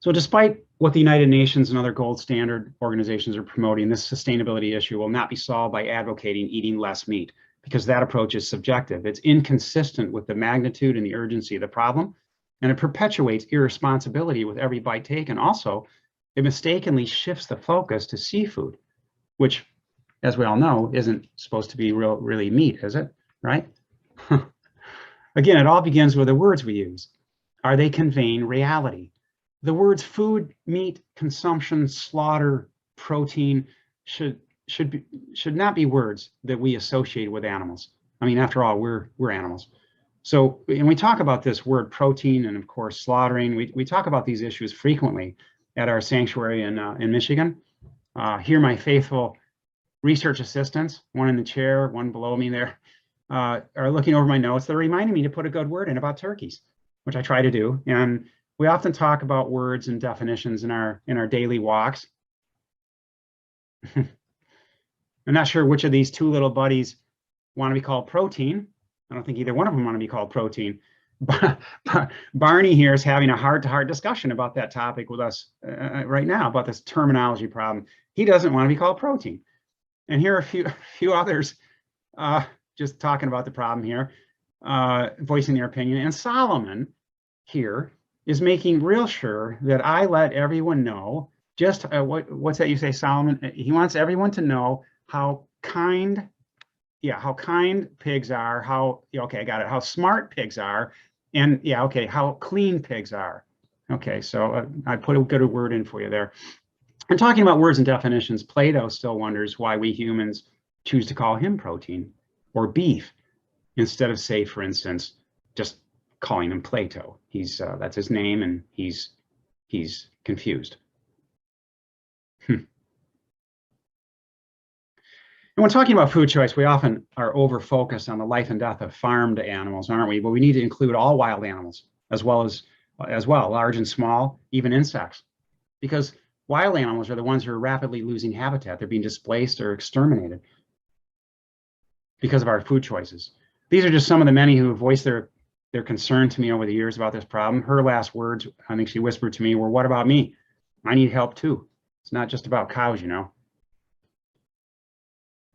So despite what the United Nations and other gold standard organizations are promoting, this sustainability issue will not be solved by advocating eating less meat, because that approach is subjective. It's inconsistent with the magnitude and the urgency of the problem, and it perpetuates irresponsibility with every bite taken. Also, it mistakenly shifts the focus to seafood, which, as we all know, isn't supposed to be really meat, is it? Right? Again, it all begins with the words we use. Are they conveying reality? The words food, meat, consumption, slaughter, protein should not be words that we associate with animals. I mean, after all, we're animals. So, and we talk about this word protein and of course slaughtering. We talk about these issues frequently at our sanctuary in Michigan. Here, my faithful research assistants, one in the chair, one below me there, are looking over my notes. They're reminding me to put a good word in about turkeys, which I try to do. And we often talk about words and definitions in our daily walks. I'm not sure which of these two little buddies want to be called protein. I don't think either one of them want to be called protein. But Barney here is having a heart-to-heart discussion about that topic with us right now, about this terminology problem. He doesn't want to be called protein. And here are a few others just talking about the problem here, voicing their opinion. And Solomon here is making real sure that I let everyone know just what's that you say, Solomon? He wants everyone to know how kind pigs are, okay, I got it, how smart pigs are, and yeah, okay, how clean pigs are. Okay, so I put a good word in for you there. And talking about words and definitions, Plato still wonders why we humans choose to call him protein or beef instead of, say, for instance, just calling him Plato. That's his name, and he's confused. And when talking about food choice, we often are over-focused on the life and death of farmed animals, aren't we? But we need to include all wild animals as well, large and small, even insects, because wild animals are the ones who are rapidly losing habitat. They're being displaced or exterminated because of our food choices. These are just some of the many who have voiced their concern to me over the years about this problem. Her last words, I think she whispered to me, were, "What about me? I need help too. It's not just about cows, you know."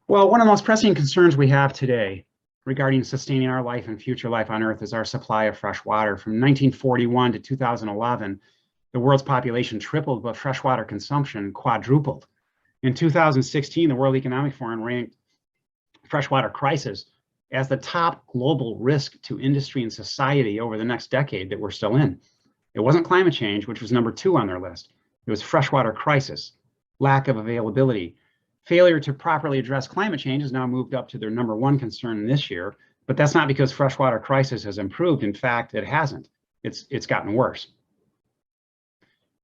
Well, one of the most pressing concerns we have today regarding sustaining our life and future life on Earth is our supply of fresh water. From 1941 to 2011, the world's population tripled, but freshwater consumption quadrupled. In 2016, the World Economic Forum ranked freshwater crisis as the top global risk to industry and society over the next decade that we're still in. It wasn't climate change, which was number 2 on their list. It was freshwater crisis, lack of availability. Failure to properly address climate change has now moved up to their number 1 concern this year, but that's not because freshwater crisis has improved. In fact, it hasn't. It's gotten worse.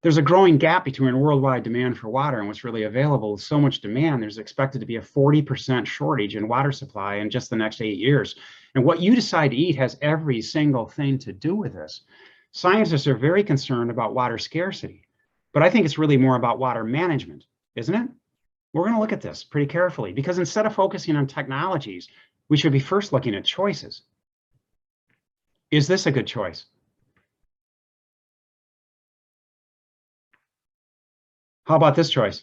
There's a growing gap between worldwide demand for water and what's really available. With so much demand, there's expected to be a 40% shortage in water supply in just the next 8 years. And what you decide to eat has every single thing to do with this. Scientists are very concerned about water scarcity, but I think it's really more about water management, isn't it? We're going to look at this pretty carefully, because instead of focusing on technologies, we should be first looking at choices. Is this a good choice? How about this choice?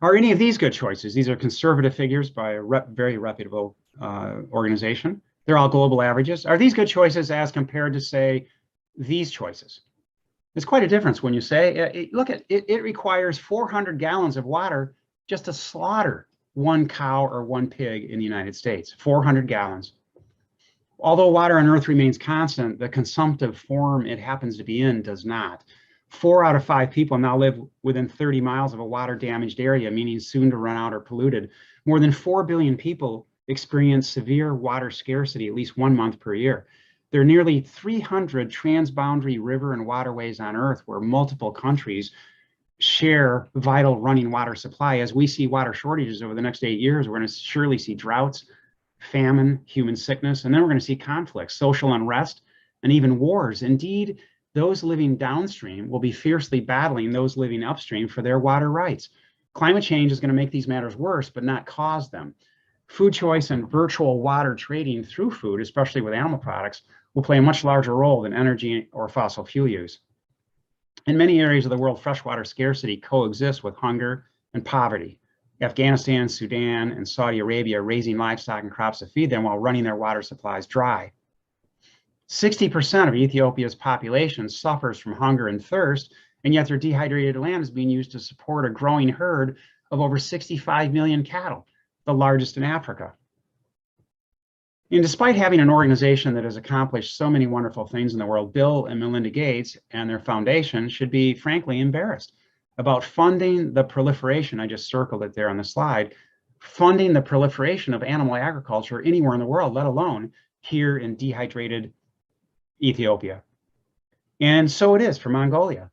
Are any of these good choices? These are conservative figures by a very reputable organization. They're all global averages. Are these good choices as compared to, say, these choices? It's quite a difference when you say, look at it, it requires 400 gallons of water just to slaughter one cow or one pig in the United States, 400 gallons. Although water on Earth remains constant, the consumptive form it happens to be in does not. 4 out of 5 people now live within 30 miles of a water-damaged area, meaning soon to run out or polluted. More than 4 billion people experience severe water scarcity at least 1 month per year. There are nearly 300 transboundary river and waterways on Earth where multiple countries share vital running water supply. As we see water shortages over the next 8 years, we're going to surely see droughts, famine, human sickness, and then we're going to see conflicts, social unrest, and even wars. Indeed, those living downstream will be fiercely battling those living upstream for their water rights. Climate change is going to make these matters worse, but not cause them. Food choice and virtual water trading through food, especially with animal products, will play a much larger role than energy or fossil fuel use. In many areas of the world, freshwater scarcity coexists with hunger and poverty. Afghanistan, Sudan, and Saudi Arabia are raising livestock and crops to feed them while running their water supplies dry. 60% of Ethiopia's population suffers from hunger and thirst, and yet their dehydrated land is being used to support a growing herd of over 65 million cattle, the largest in Africa. And despite having an organization that has accomplished so many wonderful things in the world, Bill and Melinda Gates and their foundation should be frankly embarrassed about funding the proliferation, I just circled it there on the slide, funding the proliferation of animal agriculture anywhere in the world, let alone here in dehydrated Ethiopia. And so it is for Mongolia.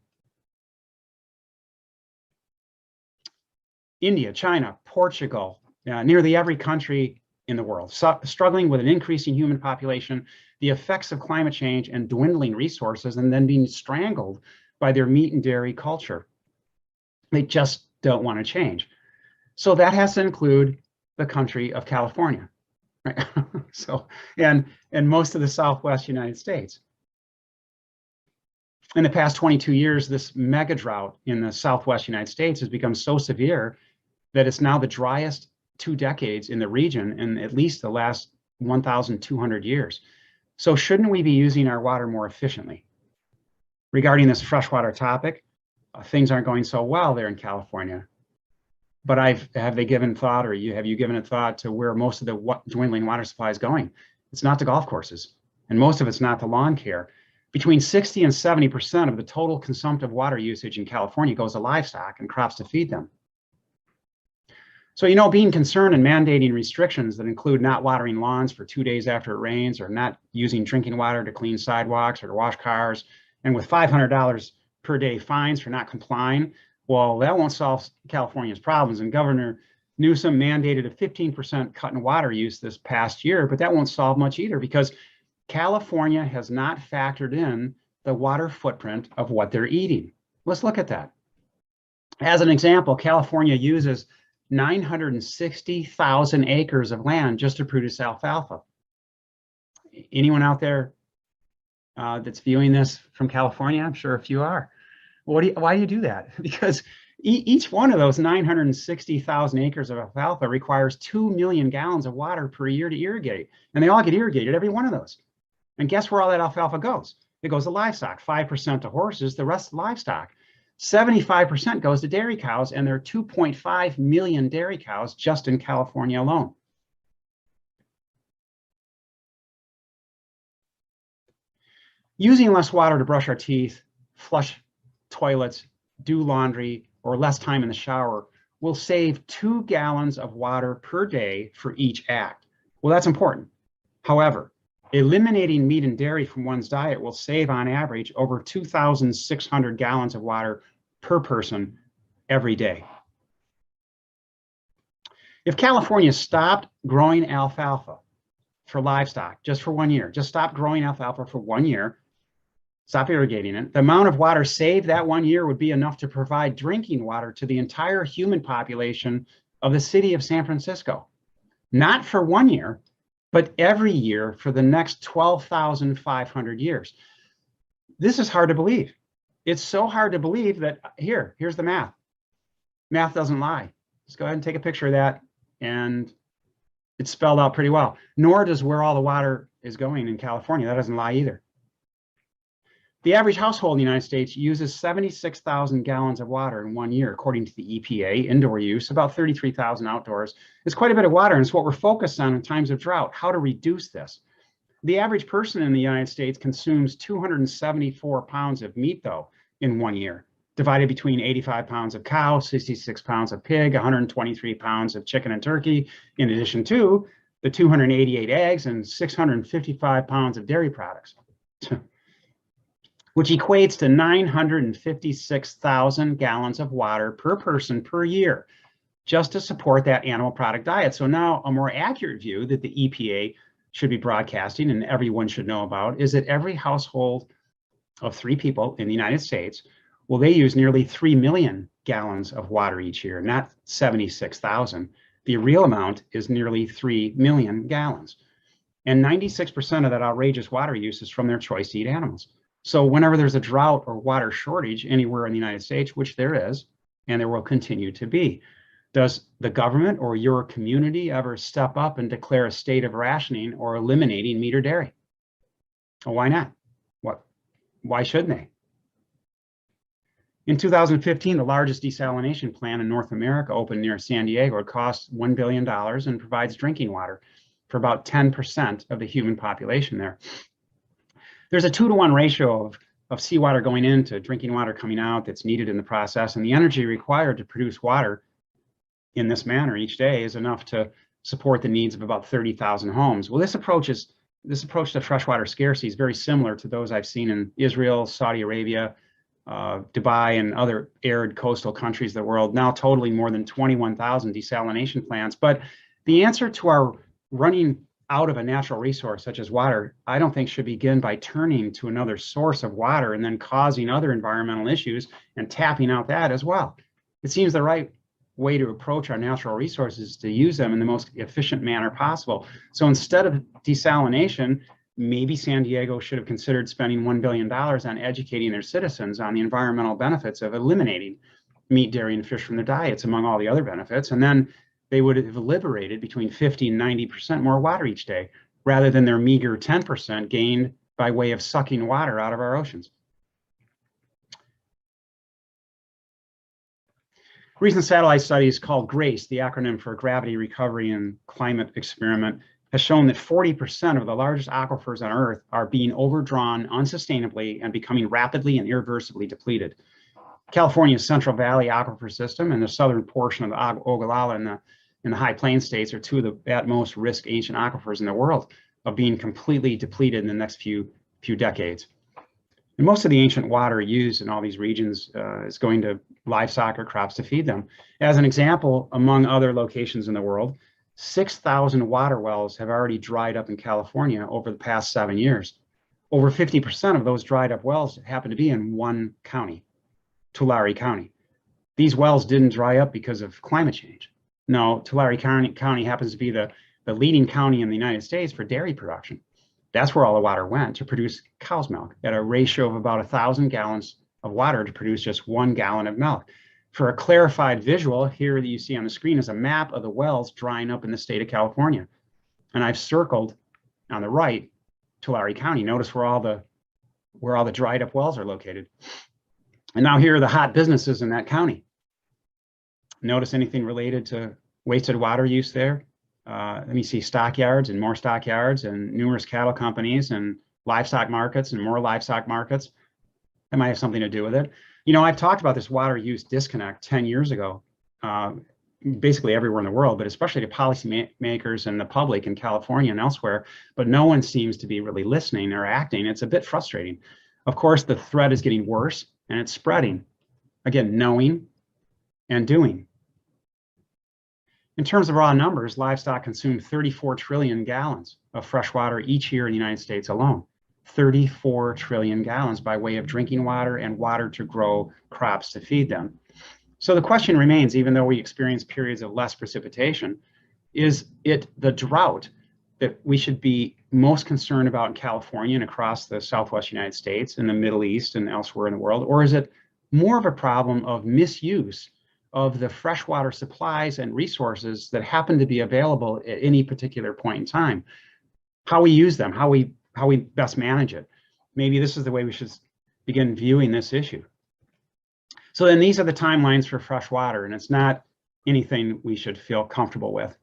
India, China, Portugal, nearly every country in the world, struggling with an increasing human population, the effects of climate change and dwindling resources, and then being strangled by their meat and dairy culture. They just don't want to change. So that has to include the country of California, right? and most of the Southwest United States. In the past 22 years, this mega drought in the Southwest United States has become so severe that it's now the driest 2 decades in the region in at least the last 1,200 years. So shouldn't we be using our water more efficiently? Regarding this freshwater topic, things aren't going so well there in California. But have they given thought, or have you given a thought to where most of the dwindling water supply is going? It's not to golf courses, and most of it's not to lawn care. Between 60 and 70% of the total consumptive water usage in California goes to livestock and crops to feed them. So, being concerned and mandating restrictions that include not watering lawns for 2 days after it rains, or not using drinking water to clean sidewalks or to wash cars, and with $500 per day fines for not complying, well, that won't solve California's problems. And Governor Newsom mandated a 15% cut in water use this past year, but that won't solve much either, because California has not factored in the water footprint of what they're eating. Let's look at that. As an example, California uses 960,000 acres of land just to produce alfalfa. Anyone out there that's viewing this from California? I'm sure a few are. Why do you do that? Because each one of those 960,000 acres of alfalfa requires 2 million gallons of water per year to irrigate. And they all get irrigated, every one of those. And guess where all that alfalfa goes? It goes to livestock, 5% to horses, the rest livestock. 75% goes to dairy cows, and there are 2.5 million dairy cows just in California alone. Using less water to brush our teeth, flush toilets, do laundry, or less time in the shower will save 2 gallons of water per day for each act. Well, that's important. However, eliminating meat and dairy from one's diet will save on average over 2,600 gallons of water per person every day. If California stopped growing alfalfa for livestock just for 1 year, just stop growing alfalfa for 1 year, stop irrigating it, the amount of water saved that 1 year would be enough to provide drinking water to the entire human population of the city of San Francisco. Not for 1 year, but every year for the next 12,500 years. This is hard to believe. It's so hard to believe that here's the math. Math doesn't lie. Let's go ahead and take a picture of that, and it's spelled out pretty well. Nor does where all the water is going in California. That doesn't lie either. The average household in the United States uses 76,000 gallons of water in 1 year, according to the EPA. Indoor use, about 33,000 outdoors. It's quite a bit of water, and it's what we're focused on in times of drought, how to reduce this. The average person in the United States consumes 274 pounds of meat, though, in 1 year, divided between 85 pounds of cow, 66 pounds of pig, 123 pounds of chicken and turkey, in addition to the 288 eggs and 655 pounds of dairy products, which equates to 956,000 gallons of water per person per year, just to support that animal product diet. So now a more accurate view that the EPA should be broadcasting and everyone should know about is that every household of 3 people in the United States, well, they use nearly 3 million gallons of water each year, not 76,000. The real amount is nearly 3 million gallons. And 96% of that outrageous water use is from their choice to eat animals. So whenever there's a drought or water shortage anywhere in the United States, which there is, and there will continue to be, does the government or your community ever step up and declare a state of rationing or eliminating meat or dairy? Well, why not? Why shouldn't they? In 2015, the largest desalination plant in North America opened near San Diego. It costs $1 billion and provides drinking water for about 10% of the human population there. There's a 2-to-1 ratio of seawater going into drinking water coming out that's needed in the process, and the energy required to produce water in this manner each day is enough to support the needs of about 30,000 homes. Well, this approach to freshwater scarcity is very similar to those I've seen in Israel, Saudi Arabia, Dubai, and other arid coastal countries of the world, now totaling more than 21,000 desalination plants. But the answer to our running out of a natural resource such as water, I don't think should begin by turning to another source of water and then causing other environmental issues and tapping out that as well. It seems the right way to approach our natural resources to use them in the most efficient manner possible. So instead of desalination, maybe San Diego should have considered spending $1 billion on educating their citizens on the environmental benefits of eliminating meat, dairy, and fish from their diets, among all the other benefits. And then they would have liberated between 50 and 90% more water each day, rather than their meager 10% gained by way of sucking water out of our oceans. Recent satellite studies called GRACE, the acronym for Gravity Recovery and Climate Experiment, has shown that 40% of the largest aquifers on Earth are being overdrawn unsustainably and becoming rapidly and irreversibly depleted. California's Central Valley aquifer system and the southern portion of the Ogallala in the High Plains states are 2 of the at most risk ancient aquifers in the world of being completely depleted in the next few decades. And most of the ancient water used in all these regions is going to livestock or crops to feed them. As an example, among other locations in the world, 6,000 water wells have already dried up in California over the past 7 years. Over 50% of those dried up wells happen to be in one county, Tulare County. These wells didn't dry up because of climate change. No, Tulare County happens to be the leading county in the United States for dairy production. That's where all the water went to produce cow's milk at a ratio of about 1,000 gallons of water to produce just 1 gallon of milk. For a clarified visual, here that you see on the screen is a map of the wells drying up in the state of California. And I've circled on the right, Tulare County. Notice where all the dried up wells are located. And now here are the hot businesses in that county. Notice anything related to wasted water use there? Let me see, stockyards and more stockyards and numerous cattle companies and livestock markets and more livestock markets. That might have something to do with it. You know, I've talked about this water use disconnect 10 years ago, basically everywhere in the world, but especially to policymakers and the public in California and elsewhere, but no one seems to be really listening or acting. It's a bit frustrating. Of course, the threat is getting worse and it's spreading. Again, knowing and doing. In terms of raw numbers, livestock consume 34 trillion gallons of fresh water each year in the United States alone. 34 trillion gallons by way of drinking water and water to grow crops to feed them. So the question remains, even though we experience periods of less precipitation, is it the drought that we should be most concerned about in California and across the Southwest United States, in the Middle East and elsewhere in the world? Or is it more of a problem of misuse of the freshwater supplies and resources that happen to be available at any particular point in time? How we use them, how we best manage it. Maybe this is the way we should begin viewing this issue. So then these are the timelines for fresh water, and it's not anything we should feel comfortable with.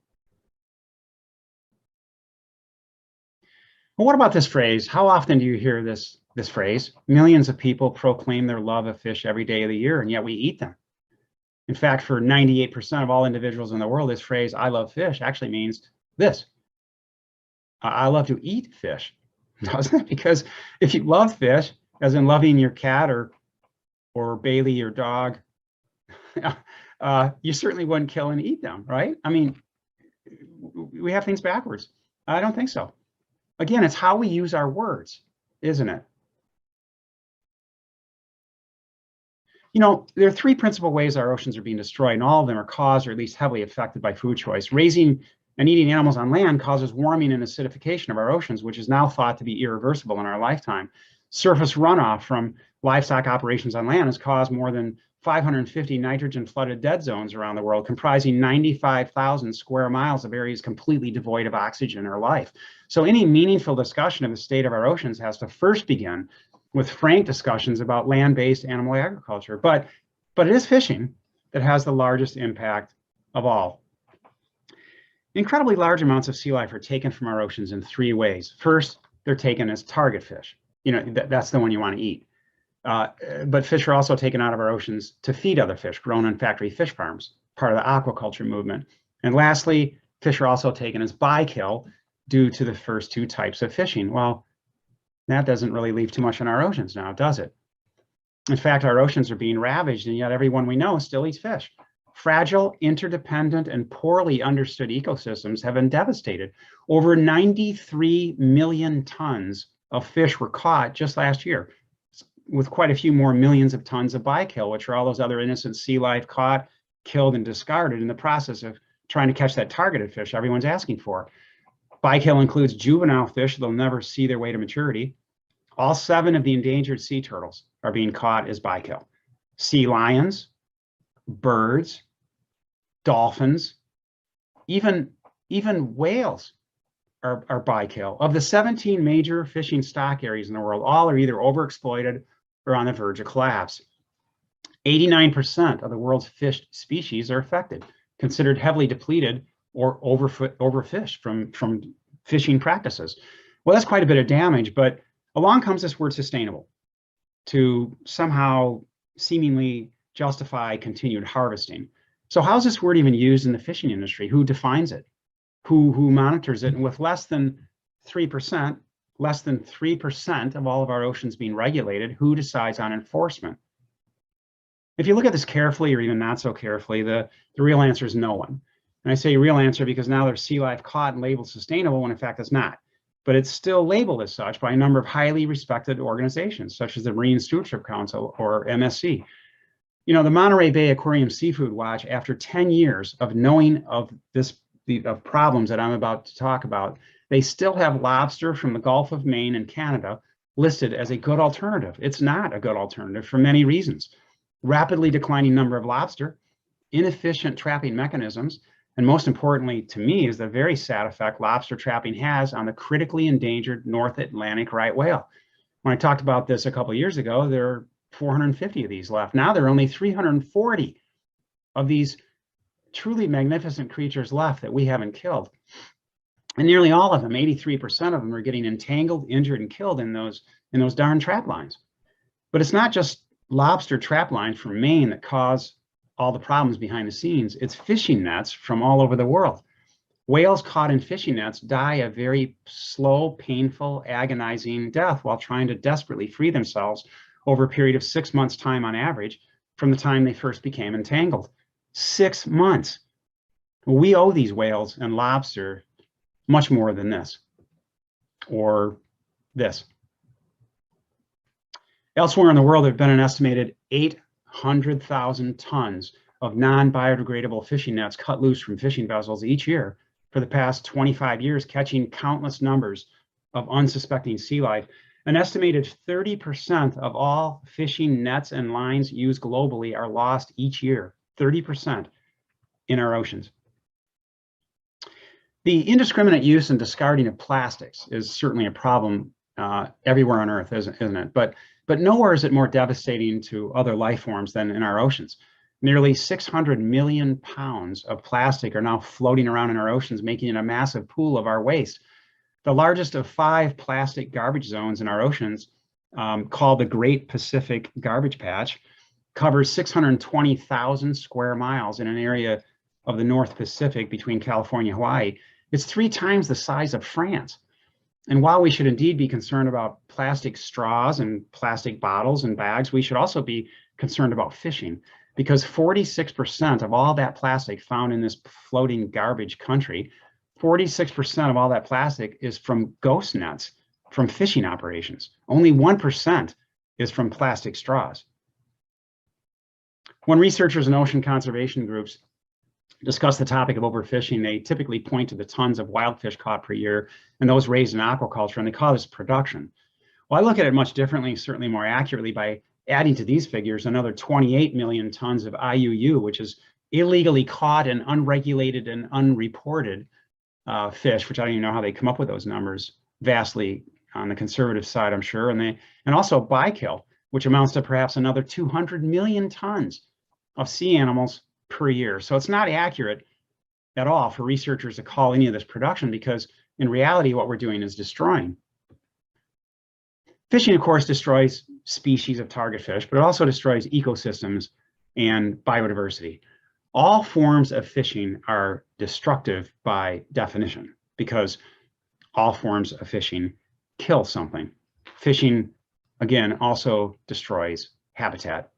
Well, what about this phrase? How often do you hear this this phrase. Millions of people proclaim their love of fish every day of the year, and yet we eat them. In fact, for 98% of all individuals in the world, this phrase, I love fish, actually means this. I love to eat fish, doesn't it? Because if you love fish, as in loving your cat or Bailey, your dog, you certainly wouldn't kill and eat them, right? I mean, we have things backwards. I don't think so. Again, it's how we use our words, isn't it? You know, there are three principal ways our oceans are being destroyed, and all of them are caused or at least heavily affected by food choice. Raising and eating animals on land causes warming and acidification of our oceans, which is now thought to be irreversible in our lifetime. Surface runoff from livestock operations on land has caused more than 550 nitrogen-flooded dead zones around the world, comprising 95,000 square miles of areas completely devoid of oxygen or life. So any meaningful discussion of the state of our oceans has to first begin with frank discussions about land-based animal agriculture. But it is fishing that has the largest impact of all. Incredibly large amounts of sea life are taken from our oceans in three ways. First, they're taken as target fish. You know, that's the one you want to eat. But fish are also taken out of our oceans to feed other fish grown on factory fish farms, part of the aquaculture movement. And lastly, fish are also taken as bykill due to the first two types of fishing. Well, that doesn't really leave too much in our oceans now, does it? In fact, our oceans are being ravaged, and yet everyone we know still eats fish. Fragile, interdependent, and poorly understood ecosystems have been devastated. Over 93 million tons of fish were caught just last year, with quite a few more millions of tons of bykill, which are all those other innocent sea life caught, killed, and discarded in the process of trying to catch that targeted fish everyone's asking for. Bykill includes juvenile fish that'll never see their way to maturity. All 7 of the endangered sea turtles are being caught as bykill. Sea lions, birds, dolphins, even whales are bykill. Of the 17 major fishing stock areas in the world, all are either overexploited or on the verge of collapse. 89% of the world's fish species are affected, considered heavily depleted or overfished from fishing practices. Well, that's quite a bit of damage, but along comes this word sustainable to somehow seemingly justify continued harvesting. So how's this word even used in the fishing industry? Who defines it? Who monitors it? And with less than 3% of all of our oceans being regulated, who decides on enforcement? If you look at this carefully or even not so carefully, the real answer is no one. And I say real answer because now there's sea life caught and labeled sustainable when in fact it's not. But it's still labeled as such by a number of highly respected organizations, such as the Marine Stewardship Council or MSC. You know, the Monterey Bay Aquarium Seafood Watch, after 10 years of knowing of of problems that I'm about to talk about, they still have lobster from the Gulf of Maine and Canada listed as a good alternative. It's not a good alternative for many reasons. Rapidly declining number of lobster, inefficient trapping mechanisms, and most importantly to me is the very sad effect lobster trapping has on the critically endangered North Atlantic right whale. When I talked about this a couple of years ago, there are 450 of these left. Now there are only 340 of these truly magnificent creatures left that we haven't killed. And nearly all of them, 83% of them, are getting entangled, injured, and killed in those darn trap lines. But it's not just lobster trap lines from Maine that cause all the problems behind the scenes. It's fishing nets from all over the world. Whales caught in fishing nets die a very slow, painful, agonizing death while trying to desperately free themselves over a period of 6 months' time on average from the time they first became entangled. 6 months. We owe these whales and lobster much more than this or this. Elsewhere in the world, there have been an estimated 800,000 tons of non-biodegradable fishing nets cut loose from fishing vessels each year for the past 25 years, catching countless numbers of unsuspecting sea life. An estimated 30% of all fishing nets and lines used globally are lost each year, 30% in our oceans. The indiscriminate use and discarding of plastics is certainly a problem everywhere on Earth, isn't it? But nowhere is it more devastating to other life forms than in our oceans. Nearly 600 million pounds of plastic are now floating around in our oceans, making it a massive pool of our waste. The largest of 5 plastic garbage zones in our oceans called the Great Pacific Garbage Patch, covers 620,000 square miles in an area of the North Pacific between California and Hawaii. It's 3 times the size of France. And while we should indeed be concerned about plastic straws and plastic bottles and bags, we should also be concerned about fishing, because 46% of all that plastic found in this floating garbage country, 46% of all that plastic is from ghost nets, from fishing operations. Only 1% is from plastic straws. When researchers and ocean conservation groups discuss the topic of overfishing, they typically point to the tons of wild fish caught per year and those raised in aquaculture, and they call this production. Well, I look at it much differently, certainly more accurately, by adding to these figures another 28 million tons of IUU, which is illegally caught and unregulated and unreported fish, which I don't even know how they come up with those numbers, vastly on the conservative side, I'm sure. And also bykill, which amounts to perhaps another 200 million tons of sea animals per year. So it's not accurate at all for researchers to call any of this production, because in reality, what we're doing is destroying. Fishing, of course, destroys species of target fish, but it also destroys ecosystems and biodiversity. All forms of fishing are destructive by definition, because all forms of fishing kill something. Fishing, again, also destroys habitat.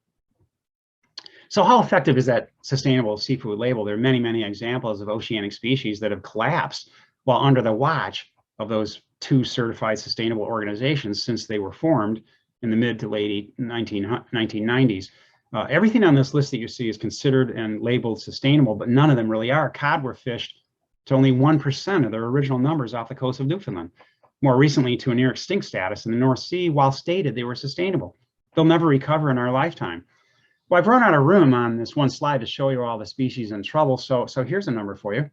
So how effective is that sustainable seafood label? There are many, many examples of oceanic species that have collapsed while under the watch of those 2 certified sustainable organizations since they were formed in the mid to late 1990s. Everything on this list that you see is considered and labeled sustainable, but none of them really are. Cod were fished to only 1% of their original numbers off the coast of Newfoundland. More recently, to a near extinct status in the North Sea, while stated they were sustainable. They'll never recover in our lifetime. Well, I've run out of room on this one slide to show you all the species in trouble, so here's a number for you.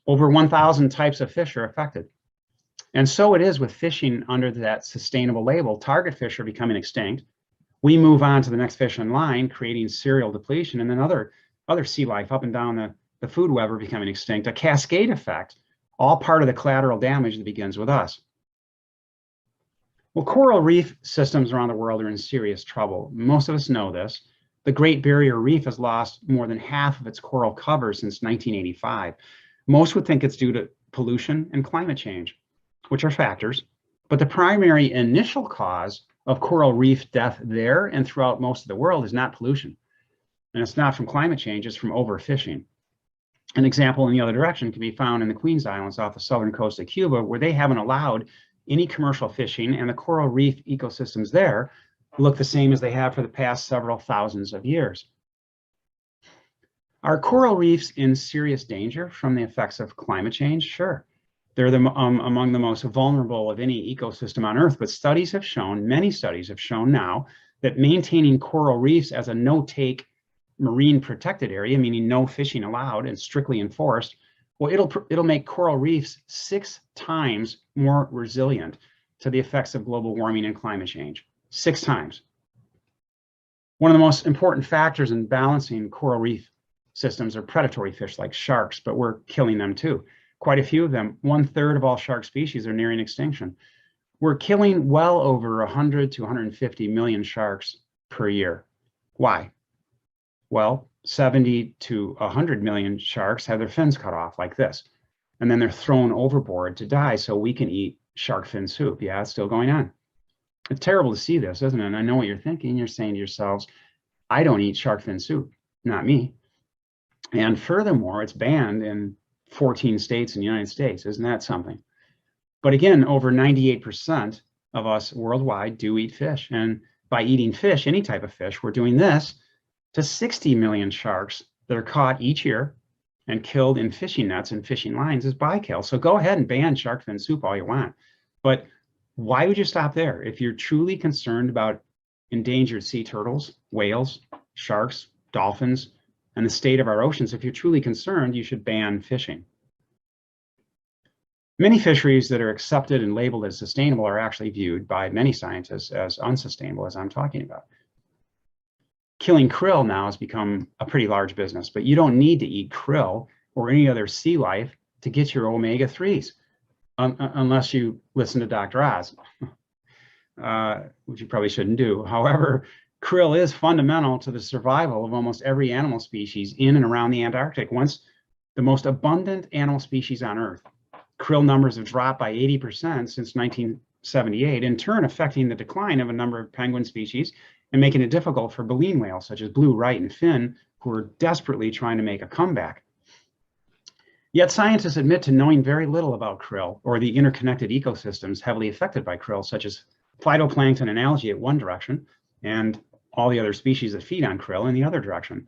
Over 1,000 types of fish are affected. And so it is with fishing under that sustainable label. Target fish are becoming extinct. We move on to the next fish in line, creating serial depletion, and then other sea life up and down the food web are becoming extinct. A cascade effect, all part of the collateral damage that begins with us. Well, coral reef systems around the world are in serious trouble. Most of us know this. The Great Barrier Reef has lost more than half of its coral cover since 1985. Most would think it's due to pollution and climate change, which are factors, but the primary initial cause of coral reef death there and throughout most of the world is not pollution. And it's not from climate change, it's from overfishing. An example in the other direction can be found in the Queens Islands off the southern coast of Cuba, where they haven't allowed any commercial fishing, and the coral reef ecosystems there look the same as they have for the past several thousands of years. Are coral reefs in serious danger from the effects of climate change? Sure. They're among the most vulnerable of any ecosystem on Earth, but studies have shown, many studies have shown now, that maintaining coral reefs as a no-take marine protected area, meaning no fishing allowed and strictly enforced, well, it'll make coral reefs 6 times more resilient to the effects of global warming and climate change. 6 times. One of the most important factors in balancing coral reef systems are predatory fish like sharks, but we're killing them too. Quite a few of them. 1/3 of all shark species are nearing extinction. We're killing well over 100 to 150 million sharks per year. Why? Well, 70 to 100 million sharks have their fins cut off like this, and then they're thrown overboard to die so we can eat shark fin soup. Yeah, it's still going on. It's terrible to see this, isn't it? And I know what you're thinking. You're saying to yourselves, I don't eat shark fin soup, not me. And furthermore, it's banned in 14 states in the United States. Isn't that something? But again, over 98% of us worldwide do eat fish. And by eating fish, any type of fish, we're doing this to 60 million sharks that are caught each year and killed in fishing nets and fishing lines as bykill. So go ahead and ban shark fin soup all you want. But why would you stop there? If you're truly concerned about endangered sea turtles, whales, sharks, dolphins, and the state of our oceans, if you're truly concerned, you should ban fishing. Many fisheries that are accepted and labeled as sustainable are actually viewed by many scientists as unsustainable, as I'm talking about. Killing krill now has become a pretty large business, but you don't need to eat krill or any other sea life to get your omega-3s, unless you listen to Dr. Oz. which you probably shouldn't do. However, krill is fundamental to the survival of almost every animal species in and around the Antarctic. Once the most abundant animal species on Earth, krill numbers have dropped by 80% since 1978, in turn affecting the decline of a number of penguin species and making it difficult for baleen whales such as blue, right, and fin, who are desperately trying to make a comeback. Yet scientists admit to knowing very little about krill or the interconnected ecosystems heavily affected by krill, such as phytoplankton and algae at one direction, and all the other species that feed on krill in the other direction.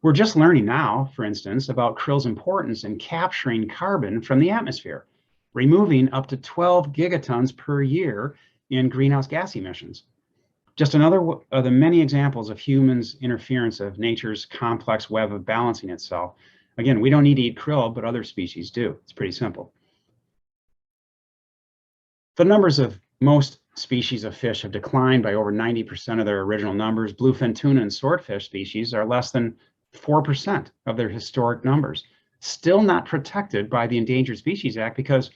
We're just learning now, for instance, about krill's importance in capturing carbon from the atmosphere, removing up to 12 gigatons per year in greenhouse gas emissions. Just another of the many examples of humans' interference of nature's complex web of balancing itself. Again, we don't need to eat krill, but other species do. It's pretty simple. The numbers of most species of fish have declined by over 90% of their original numbers. Bluefin tuna and swordfish species are less than 4% of their historic numbers, still not protected by the Endangered Species Act because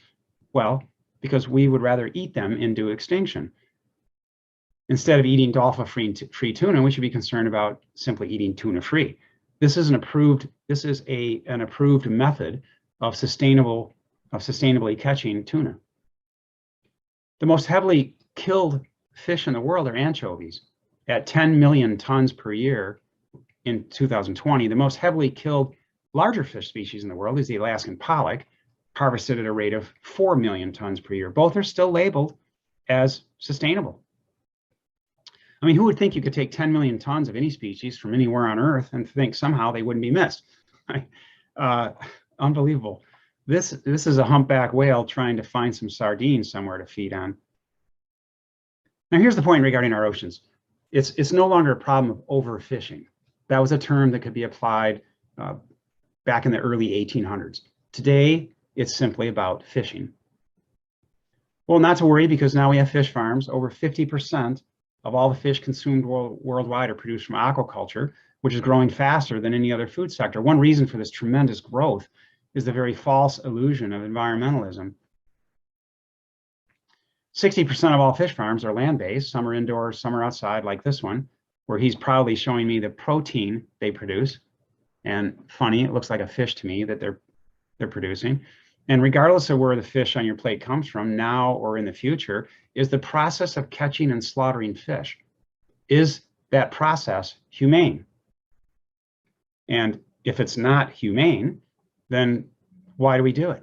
we would rather eat them into extinction. Instead of eating dolphin-free tuna, we should be concerned about simply eating tuna-free. This is an approved method of sustainably catching tuna. The most heavily killed fish in the world are anchovies at 10 million tons per year in 2020. The most heavily killed larger fish species in the world is the Alaskan pollock, harvested at a rate of 4 million tons per year. Both are still labeled as sustainable. I mean, who would think you could take 10 million tons of any species from anywhere on Earth and think somehow they wouldn't be missed? Unbelievable. This is a humpback whale trying to find some sardines somewhere to feed on. Now, here's the point regarding our oceans. It's no longer a problem of overfishing. That was a term that could be applied back in the early 1800s. Today, it's simply about fishing. Well, not to worry, because now we have fish farms. Over 50% of all the fish consumed worldwide are produced from aquaculture, which is growing faster than any other food sector. One reason for this tremendous growth is the very false illusion of environmentalism. 60% of all fish farms are land-based. Some are indoors, some are outside, like this one, where he's proudly showing me the protein they produce. And funny, it looks like a fish to me that they're producing. And regardless of where the fish on your plate comes from, now or in the future, is the process of catching and slaughtering fish. Is that process humane? And if it's not humane, then why do we do it?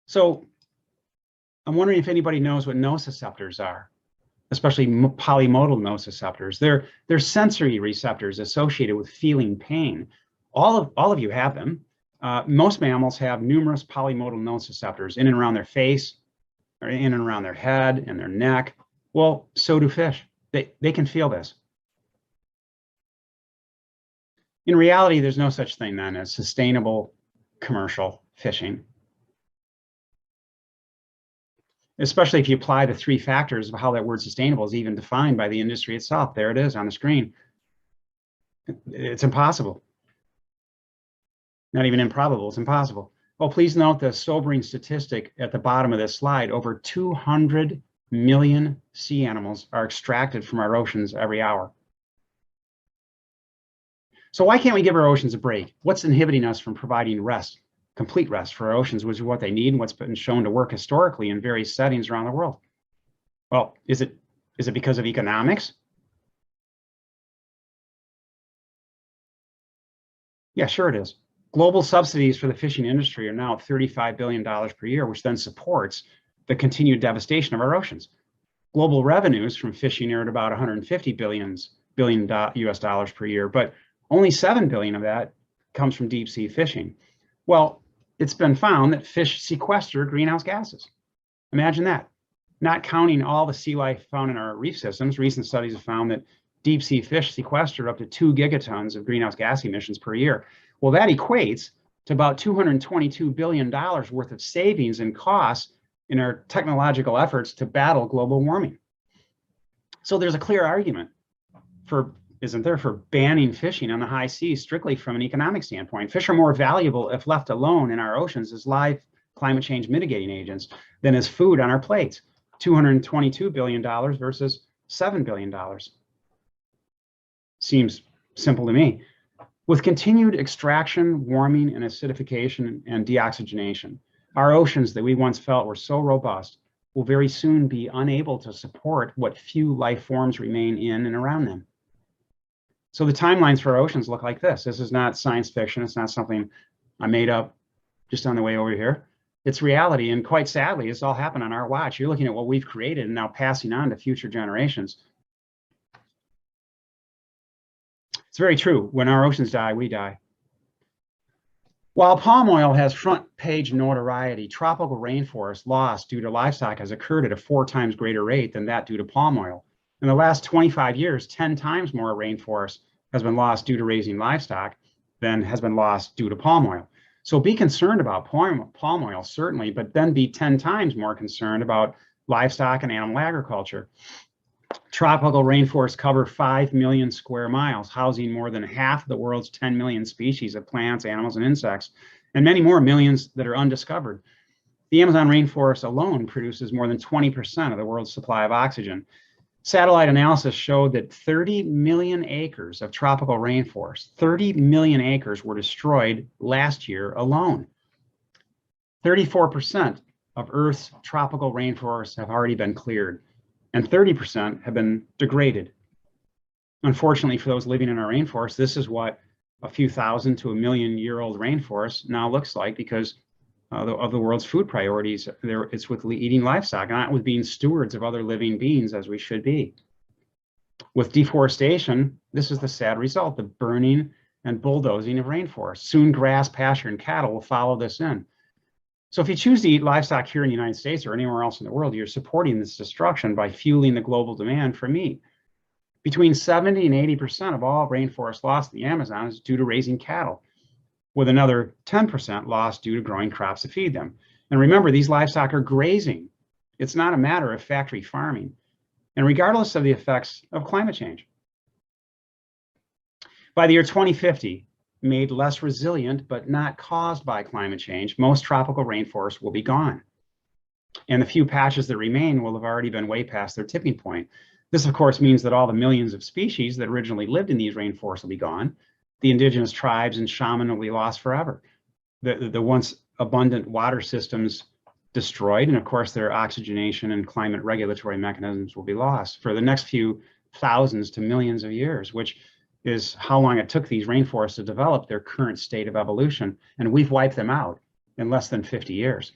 So I'm wondering if anybody knows what nociceptors are, especially polymodal nociceptors. They're sensory receptors associated with feeling pain. All of you have them. Most mammals have numerous polymodal nociceptors in and around their face, or in and around their head and their neck. Well, so do fish. They can feel this. In reality, there's no such thing then as sustainable commercial fishing, especially if you apply the three factors of how that word sustainable is even defined by the industry itself. There it is on the screen. It's impossible. Not even improbable, it's impossible. Oh, please note the sobering statistic at the bottom of this slide. Over 200 million sea animals are extracted from our oceans every hour. So why can't we give our oceans a break? What's inhibiting us from providing rest, complete rest for our oceans, which is what they need and what's been shown to work historically in various settings around the world? Well, is it because of economics? Yeah, sure it is. Global subsidies for the fishing industry are now $35 billion per year, which then supports the continued devastation of our oceans. Global revenues from fishing are at about $150 billion US dollars per year, but only 7 billion of that comes from deep sea fishing. Well, it's been found that fish sequester greenhouse gases. Imagine that. Not counting all the sea life found in our reef systems, recent studies have found that deep sea fish sequester up to 2 gigatons of greenhouse gas emissions per year. Well, that equates to about $222 billion worth of savings and costs in our technological efforts to battle global warming. So there's a clear argument isn't there, for banning fishing on the high seas strictly from an economic standpoint. Fish are more valuable if left alone in our oceans as live climate change mitigating agents than as food on our plates. $222 billion versus $7 billion. Seems simple to me. With continued extraction, warming, and acidification and deoxygenation, our oceans that we once felt were so robust will very soon be unable to support what few life forms remain in and around them. So the timelines for our oceans look like this. This is not science fiction. It's not something I made up just on the way over here. It's reality, and quite sadly, this all happened on our watch. You're looking at what we've created and now passing on to future generations. It's very true. When our oceans die, we die. While palm oil has front page notoriety, tropical rainforest loss due to livestock has occurred at a 4 times greater rate than that due to palm oil. In the last 25 years, 10 times more rainforest has been lost due to raising livestock than has been lost due to palm oil. So be concerned about palm oil, certainly, but then be 10 times more concerned about livestock and animal agriculture. Tropical rainforests cover 5 million square miles, housing more than half of the world's 10 million species of plants, animals, and insects, and many more millions that are undiscovered. The Amazon rainforest alone produces more than 20% of the world's supply of oxygen. Satellite analysis showed that 30 million acres of tropical rainforest, 30 million acres were destroyed last year alone. 34% of Earth's tropical rainforests have already been cleared, and 30% have been degraded. Unfortunately, for those living in our rainforest, this is what a few thousand to a million-year-old rainforest now looks like, because of the world's food priorities. It's with eating livestock, not with being stewards of other living beings as we should be. With deforestation, this is the sad result, the burning and bulldozing of rainforests. Soon grass, pasture, and cattle will follow this in. So if you choose to eat livestock here in the United States or anywhere else in the world, you're supporting this destruction by fueling the global demand for meat. Between 70 and 80% of all rainforest loss in the Amazon is due to raising cattle, with another 10% lost due to growing crops to feed them. And remember, these livestock are grazing. It's not a matter of factory farming, and regardless of the effects of climate change. By the year 2050, made less resilient but not caused by climate change, most tropical rainforests will be gone. And the few patches that remain will have already been way past their tipping point. This, of course, means that all the millions of species that originally lived in these rainforests will be gone. The indigenous tribes and shaman will be lost forever. The once abundant water systems destroyed, and of course their oxygenation and climate regulatory mechanisms will be lost for the next few thousands to millions of years, which is how long it took these rainforests to develop their current state of evolution, and we've wiped them out in less than 50 years.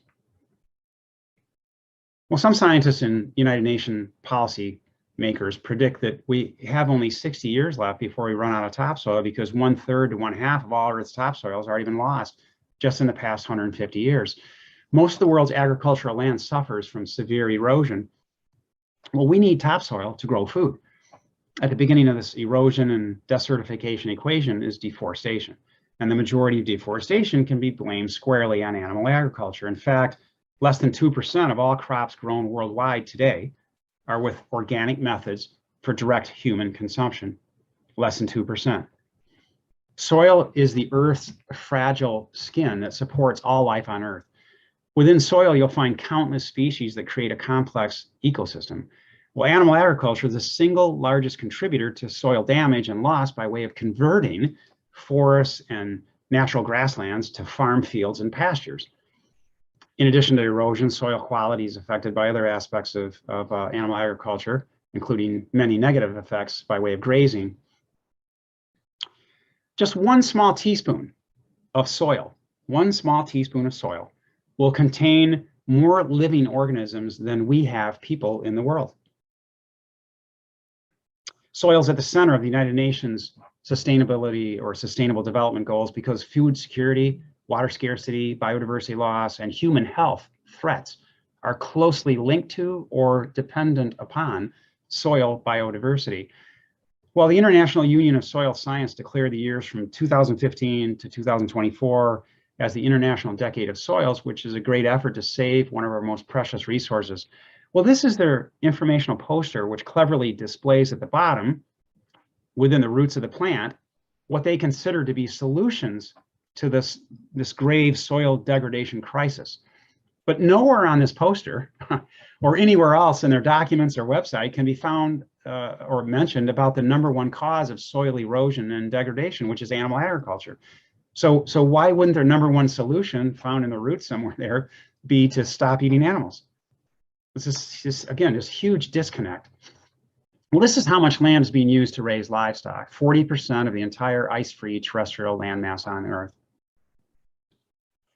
Well, some scientists and United Nations policy makers predict that we have only 60 years left before we run out of topsoil, because 1/3 to 1/2 of all Earth's topsoil has already been lost just in the past 150 years. Most of the world's agricultural land suffers from severe erosion. Well, we need topsoil to grow food. At the beginning of this erosion and desertification equation is deforestation, and the majority of deforestation can be blamed squarely on animal agriculture. In fact, less than 2% of all crops grown worldwide today are with organic methods for direct human consumption, less than 2%. Soil is the Earth's fragile skin that supports all life on Earth. Within soil, you'll find countless species that create a complex ecosystem. Well, animal agriculture is the single largest contributor to soil damage and loss by way of converting forests and natural grasslands to farm fields and pastures. In addition to erosion, soil quality is affected by other aspects of animal agriculture, including many negative effects by way of grazing. Just one small teaspoon of soil, will contain more living organisms than we have people in the world. Soil is at the center of the United Nations sustainability or sustainable development goals because food security, water scarcity, biodiversity loss, and human health threats are closely linked to or dependent upon soil biodiversity. While the International Union of Soil Science declared the years from 2015 to 2024 as the International Decade of Soils, which is a great effort to save one of our most precious resources. Well, this is their informational poster, which cleverly displays at the bottom, within the roots of the plant, what they consider to be solutions to this grave soil degradation crisis. But nowhere on this poster or anywhere else in their documents or website can be found or mentioned about the #1 cause of soil erosion and degradation, which is animal agriculture. So why wouldn't their #1 solution found in the roots somewhere there be to stop eating animals? This is just, again, this huge disconnect. Well, this is how much land is being used to raise livestock, 40% of the entire ice-free terrestrial landmass on Earth.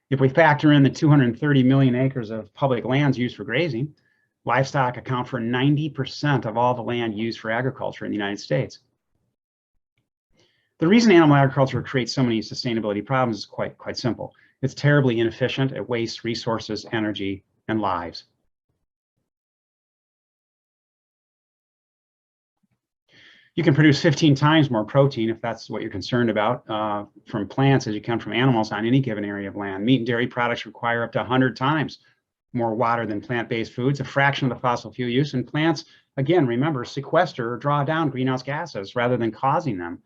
If we factor in the 230 million acres of public lands used for grazing, livestock account for 90% of all the land used for agriculture in the United States. The reason animal agriculture creates so many sustainability problems is quite simple. It's terribly inefficient. It wastes resources, energy, and lives. You can produce 15 times more protein, if that's what you're concerned about, from plants as you can from animals on any given area of land. Meat and dairy products require up to 100 times more water than plant-based foods, a fraction of the fossil fuel use. And plants, again, remember, sequester or draw down greenhouse gases rather than causing them.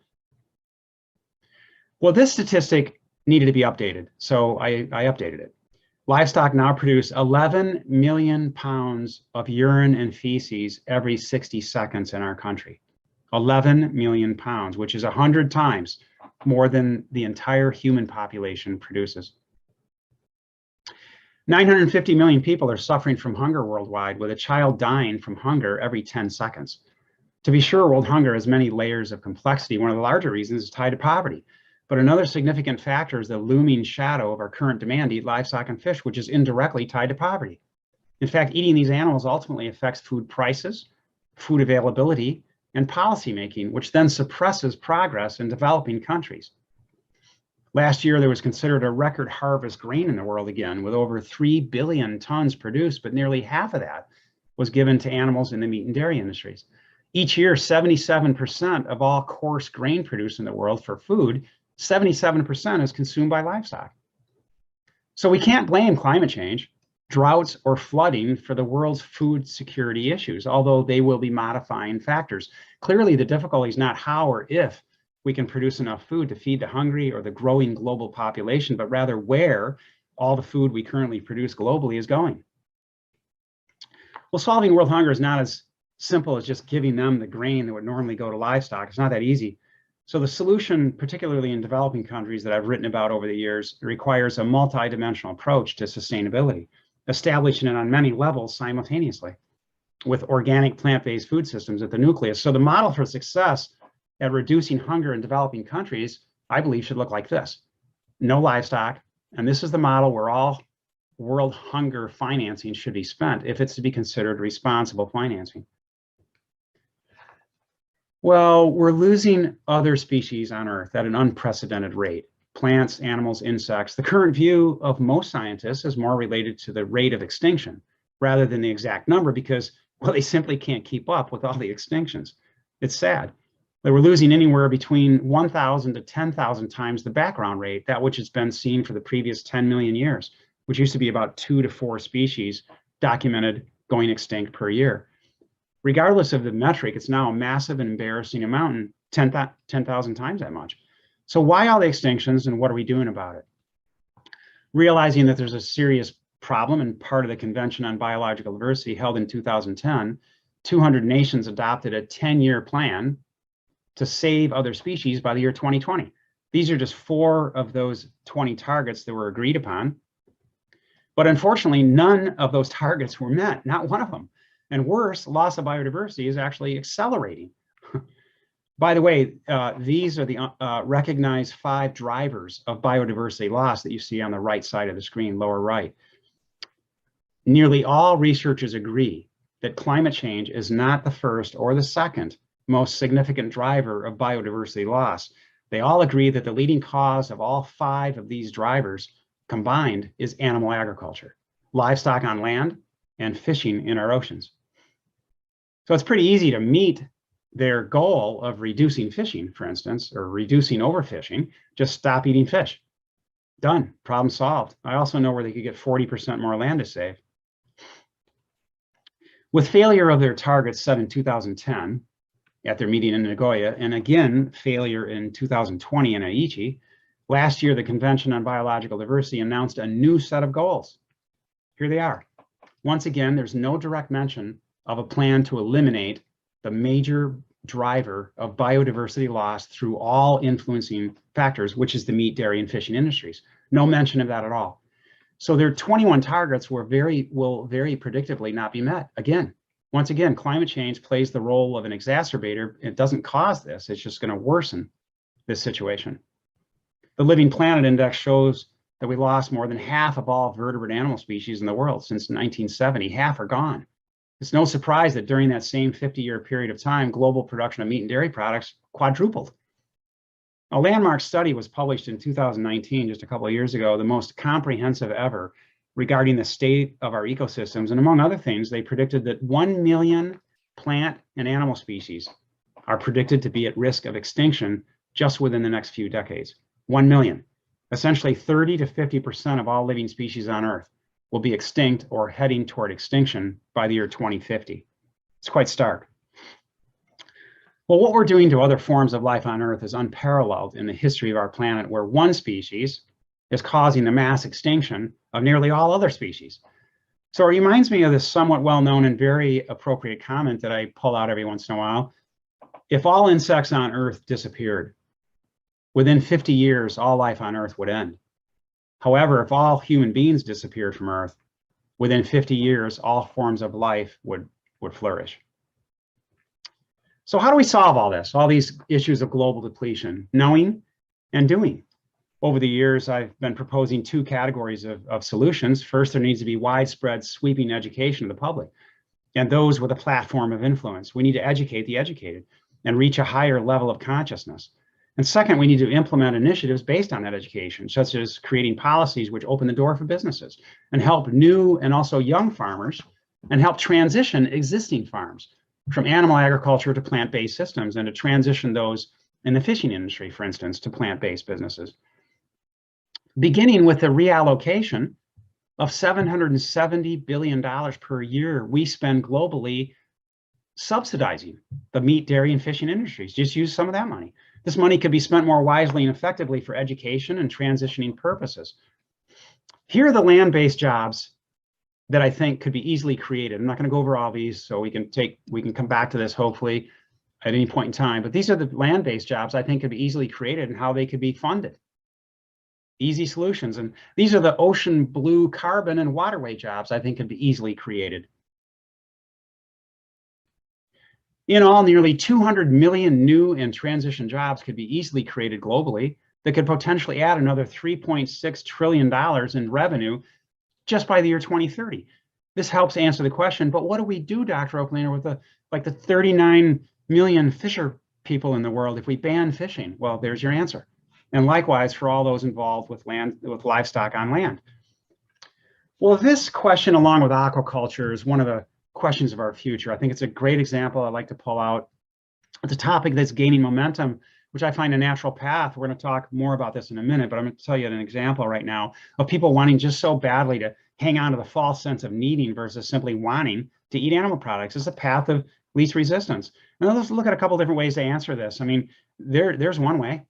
Well, this statistic needed to be updated, so I updated it. Livestock now produce 11 million pounds of urine and feces every 60 seconds in our country. 11 million pounds, which is 100 times more than the entire human population produces. 950 million people are suffering from hunger worldwide, with a child dying from hunger every 10 seconds. To be sure, world hunger has many layers of complexity. One of the larger reasons is tied to poverty. But another significant factor is the looming shadow of our current demand to eat livestock and fish, which is indirectly tied to poverty. In fact, eating these animals ultimately affects food prices, food availability, and policymaking, which then suppresses progress in developing countries. Last year, there was considered a record harvest grain in the world again, with over 3 billion tons produced, but nearly half of that was given to animals in the meat and dairy industries. Each year, 77% of all coarse grain produced in the world for food, 77% is consumed by livestock. So we can't blame climate change, droughts, or flooding for the world's food security issues, although they will be modifying factors. Clearly, the difficulty is not how or if we can produce enough food to feed the hungry or the growing global population, but rather where all the food we currently produce globally is going. Well, solving world hunger is not as simple as just giving them the grain that would normally go to livestock. It's not that easy. So the solution, particularly in developing countries that I've written about over the years, requires a multidimensional approach to sustainability, establishing it on many levels simultaneously, with organic plant-based food systems at the nucleus. So the model for success at reducing hunger in developing countries, I believe, should look like this. No livestock, and this is the model where all world hunger financing should be spent if it's to be considered responsible financing. Well, we're losing other species on Earth at an unprecedented rate. Plants, animals, insects. The current view of most scientists is more related to the rate of extinction rather than the exact number because, well, they simply can't keep up with all the extinctions. It's sad. They were losing anywhere between 1,000 to 10,000 times the background rate, that which has been seen for the previous 10 million years, which used to be about 2 to 4 species documented going extinct per year. Regardless of the metric, it's now a massive and embarrassing amount, 10,000 times that much. So why all the extinctions and what are we doing about it? Realizing that there's a serious problem and part of the Convention on Biological Diversity held in 2010, 200 nations adopted a 10-year plan to save other species by the year 2020. These are just 4 of those 20 targets that were agreed upon. But unfortunately, none of those targets were met, not one of them. And worse, loss of biodiversity is actually accelerating. By the way, these are the recognized 5 drivers of biodiversity loss that you see on the right side of the screen, lower right. Nearly all researchers agree that climate change is not the first or the second most significant driver of biodiversity loss. They all agree that the leading cause of all 5 of these drivers combined is animal agriculture, livestock on land, and fishing in our oceans. So it's pretty easy to meet their goal of reducing fishing, for instance, or reducing overfishing. Just stop eating fish. Done. Problem solved. I also know where they could get 40% more land to save. With failure of their targets set in 2010 at their meeting in Nagoya, and again, failure in 2020 in Aichi, last year, the Convention on Biological Diversity announced a new set of goals. Here they are. Once again, there's no direct mention of a plan to eliminate the major driver of biodiversity loss through all influencing factors, which is the meat, dairy, and fishing industries. No mention of that at all. So their 21 targets will very predictably not be met. Once again, climate change plays the role of an exacerbator. It doesn't cause this. It's just going to worsen this situation. The Living Planet Index shows that we lost more than half of all vertebrate animal species in the world since 1970. Half are gone. It's no surprise that during that same 50-year period of time, global production of meat and dairy products quadrupled. A landmark study was published in 2019, just a couple of years ago, the most comprehensive ever, regarding the state of our ecosystems. And among other things, they predicted that 1 million plant and animal species are predicted to be at risk of extinction just within the next few decades. 1 million. Essentially 30 to 50% of all living species on Earth will be extinct or heading toward extinction by the year 2050. It's quite stark. Well, what we're doing to other forms of life on Earth is unparalleled in the history of our planet, where one species is causing the mass extinction of nearly all other species. So it reminds me of this somewhat well-known and very appropriate comment that I pull out every once in a while. If all insects on Earth disappeared, within 50 years, all life on Earth would end. However, if all human beings disappeared from Earth, within 50 years, all forms of life would flourish. So how do we solve all this, all these issues of global depletion? Knowing and doing. Over the years, I've been proposing two categories of solutions. First, there needs to be widespread sweeping education of the public, and those with a platform of influence. We need to educate the educated and reach a higher level of consciousness. And second, we need to implement initiatives based on that education, such as creating policies which open the door for businesses and help new and also young farmers, and help transition existing farms from animal agriculture to plant-based systems, and to transition those in the fishing industry, for instance, to plant-based businesses. Beginning with the reallocation of $770 billion per year we spend globally subsidizing the meat, dairy, and fishing industries. Just use some of that money. This money could be spent more wisely and effectively for education and transitioning purposes. Here are the land-based jobs that I think could be easily created. I'm not going to go over all these, so we can come back to this hopefully at any point in time. But these are the land-based jobs I think could be easily created and how they could be funded. Easy solutions. And these are the ocean blue carbon and waterway jobs I think could be easily created. In all, nearly 200 million new and transition jobs could be easily created globally that could potentially add another $3.6 trillion in revenue just by the year 2030. This helps answer the question, but what do we do, Dr. Oppenlander, with the 39 million fisher people in the world if we ban fishing? Well, there's your answer. And likewise for all those involved with livestock on land. Well, this question, along with aquaculture, is one of the questions of our future. I think it's a great example I'd like to pull out. It's a topic that's gaining momentum, which I find a natural path. We're going to talk more about this in a minute, but I'm going to tell you an example right now of people wanting just so badly to hang on to the false sense of needing versus simply wanting to eat animal products. It's a path of least resistance. And let's look at a couple different ways to answer this. I mean, there's one way.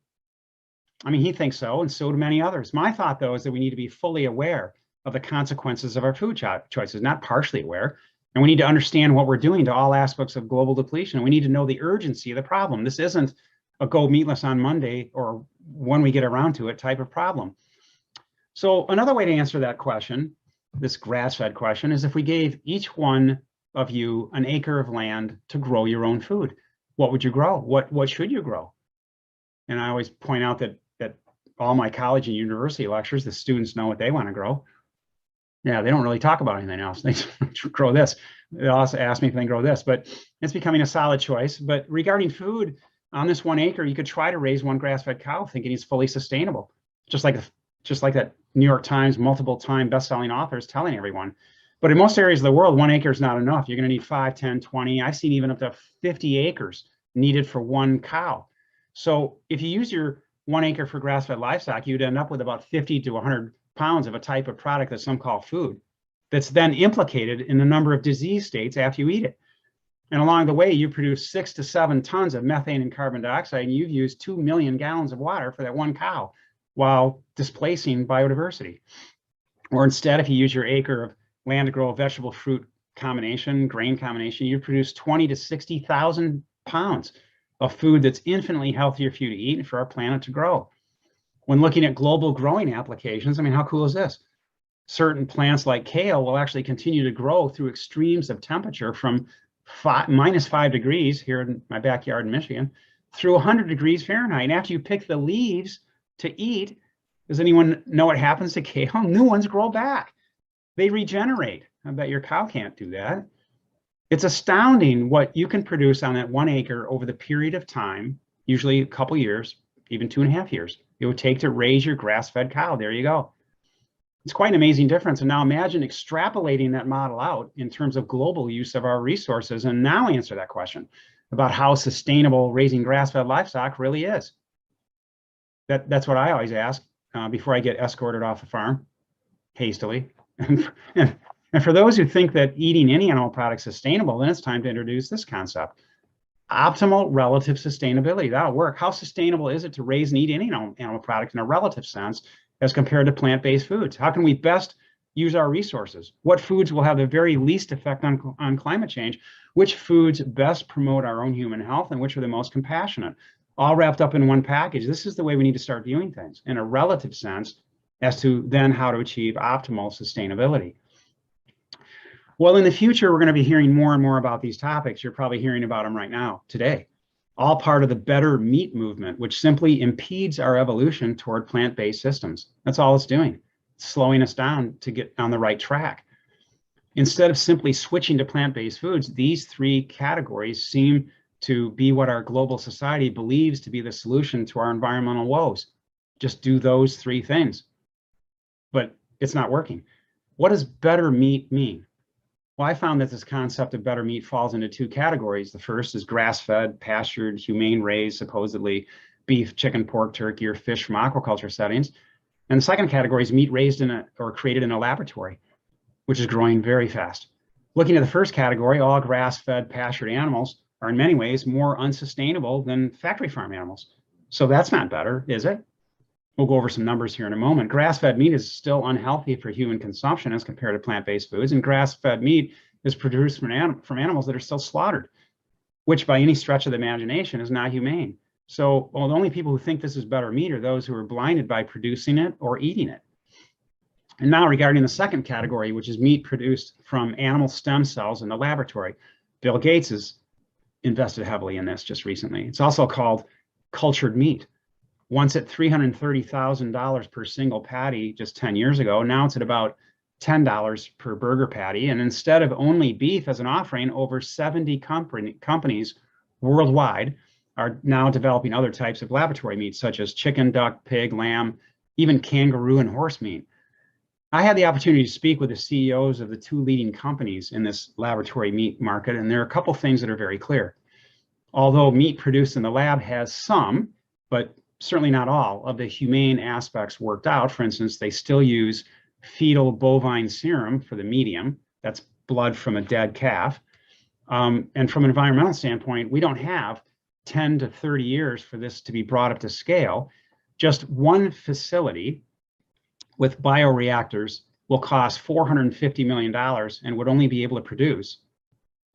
I mean, he thinks so, and so do many others. My thought, though, is that we need to be fully aware of the consequences of our food choices, not partially aware. And we need to understand what we're doing to all aspects of global depletion. And we need to know the urgency of the problem. This isn't a go meatless on Monday or when we get around to it type of problem. So another way to answer that question, this grass-fed question, is if we gave each one of you an acre of land to grow your own food. What would you grow? What should you grow? And I always point out that all my college and university lectures, the students know what they want to grow. Yeah, they don't really talk about anything else. They grow this. They also ask me if they can grow this, but it's becoming a solid choice. But regarding food, on this 1 acre, you could try to raise one grass-fed cow thinking it's fully sustainable, just like that New York Times multiple-time best-selling author is telling everyone. But in most areas of the world, 1 acre is not enough. You're going to need 5, 10, 20. I've seen even up to 50 acres needed for one cow. So if you use your 1 acre for grass-fed livestock, you'd end up with about 50 to 100 pounds of a type of product that some call food that's then implicated in the number of disease states after you eat it. And along the way, you produce 6 to 7 tons of methane and carbon dioxide, and you've used 2 million gallons of water for that one cow while displacing biodiversity. Or instead, if you use your acre of land to grow a vegetable fruit combination, grain combination, you produce 20 to 60,000 pounds of food that's infinitely healthier for you to eat and for our planet to grow. When looking at global growing applications, I mean, how cool is this? Certain plants like kale will actually continue to grow through extremes of temperature from -5 degrees here in my backyard in Michigan through 100 degrees Fahrenheit. And after you pick the leaves to eat, does anyone know what happens to kale? New ones grow back. They regenerate. I bet your cow can't do that. It's astounding what you can produce on that 1 acre over the period of time, usually a couple years, even 2.5 years, it would take to raise your grass-fed cow. There you go. It's quite an amazing difference. And now imagine extrapolating that model out in terms of global use of our resources, and now answer that question about how sustainable raising grass-fed livestock really is. That's what I always ask before I get escorted off the farm hastily. And for those who think that eating any animal product is sustainable, then it's time to introduce this concept. Optimal relative sustainability. That'll work. How sustainable is it to raise and eat any animal product in a relative sense as compared to plant-based foods? How can we best use our resources? What foods will have the very least effect on climate change? Which foods best promote our own human health, and which are the most compassionate? All wrapped up in one package. This is the way we need to start viewing things in a relative sense as to then how to achieve optimal sustainability. Well, in the future, we're going to be hearing more and more about these topics. You're probably hearing about them right now, today. All part of the better meat movement, which simply impedes our evolution toward plant-based systems. That's all it's doing. It's slowing us down to get on the right track. Instead of simply switching to plant-based foods, these three categories seem to be what our global society believes to be the solution to our environmental woes. Just do those three things. But it's not working. What does better meat mean? Well, I found that this concept of better meat falls into two categories. The first is grass-fed, pastured, humane-raised, supposedly beef, chicken, pork, turkey, or fish from aquaculture settings. And the second category is meat raised or created in a laboratory, which is growing very fast. Looking at the first category, all grass-fed, pastured animals are in many ways more unsustainable than factory farm animals. So that's not better, is it? We'll go over some numbers here in a moment. Grass-fed meat is still unhealthy for human consumption as compared to plant-based foods, and grass-fed meat is produced from animals that are still slaughtered, which by any stretch of the imagination is not humane. So the only people who think this is better meat are those who are blinded by producing it or eating it. And now regarding the second category, which is meat produced from animal stem cells in the laboratory, Bill Gates has invested heavily in this just recently. It's also called cultured meat. Once at $330,000 per single patty just 10 years ago, now it's at about $10 per burger patty. And instead of only beef as an offering, over 70 companies worldwide are now developing other types of laboratory meats, such as chicken, duck, pig, lamb, even kangaroo and horse meat. I had the opportunity to speak with the CEOs of the two leading companies in this laboratory meat market, and there are a couple things that are very clear. Although meat produced in the lab has some, but certainly not all, of the humane aspects worked out. For instance, they still use fetal bovine serum for the medium. That's blood from a dead calf. And from an environmental standpoint, we don't have 10 to 30 years for this to be brought up to scale. Just one facility with bioreactors will cost $450 million and would only be able to produce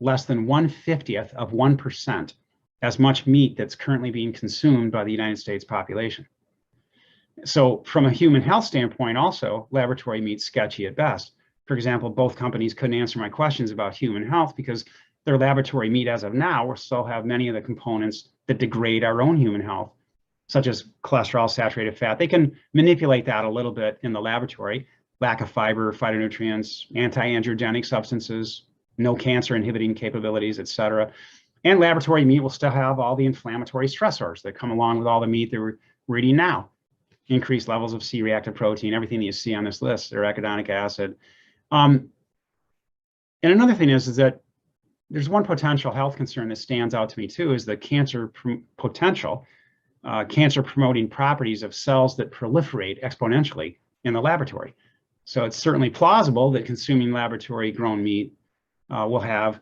less than 1/50th of 1% as much meat that's currently being consumed by the United States population. So from a human health standpoint, also, laboratory meat's sketchy at best. For example, both companies couldn't answer my questions about human health because their laboratory meat as of now will still have many of the components that degrade our own human health, such as cholesterol, saturated fat. They can manipulate that a little bit in the laboratory. Lack of fiber, phytonutrients, anti-angiogenic substances, no cancer inhibiting capabilities, et cetera. And laboratory meat will still have all the inflammatory stressors that come along with all the meat that we're eating now. Increased levels of C-reactive protein, everything that you see on this list, arachidonic acid. And another thing is that there's one potential health concern that stands out to me too, is the cancer promoting properties of cells that proliferate exponentially in the laboratory. So it's certainly plausible that consuming laboratory grown meat will have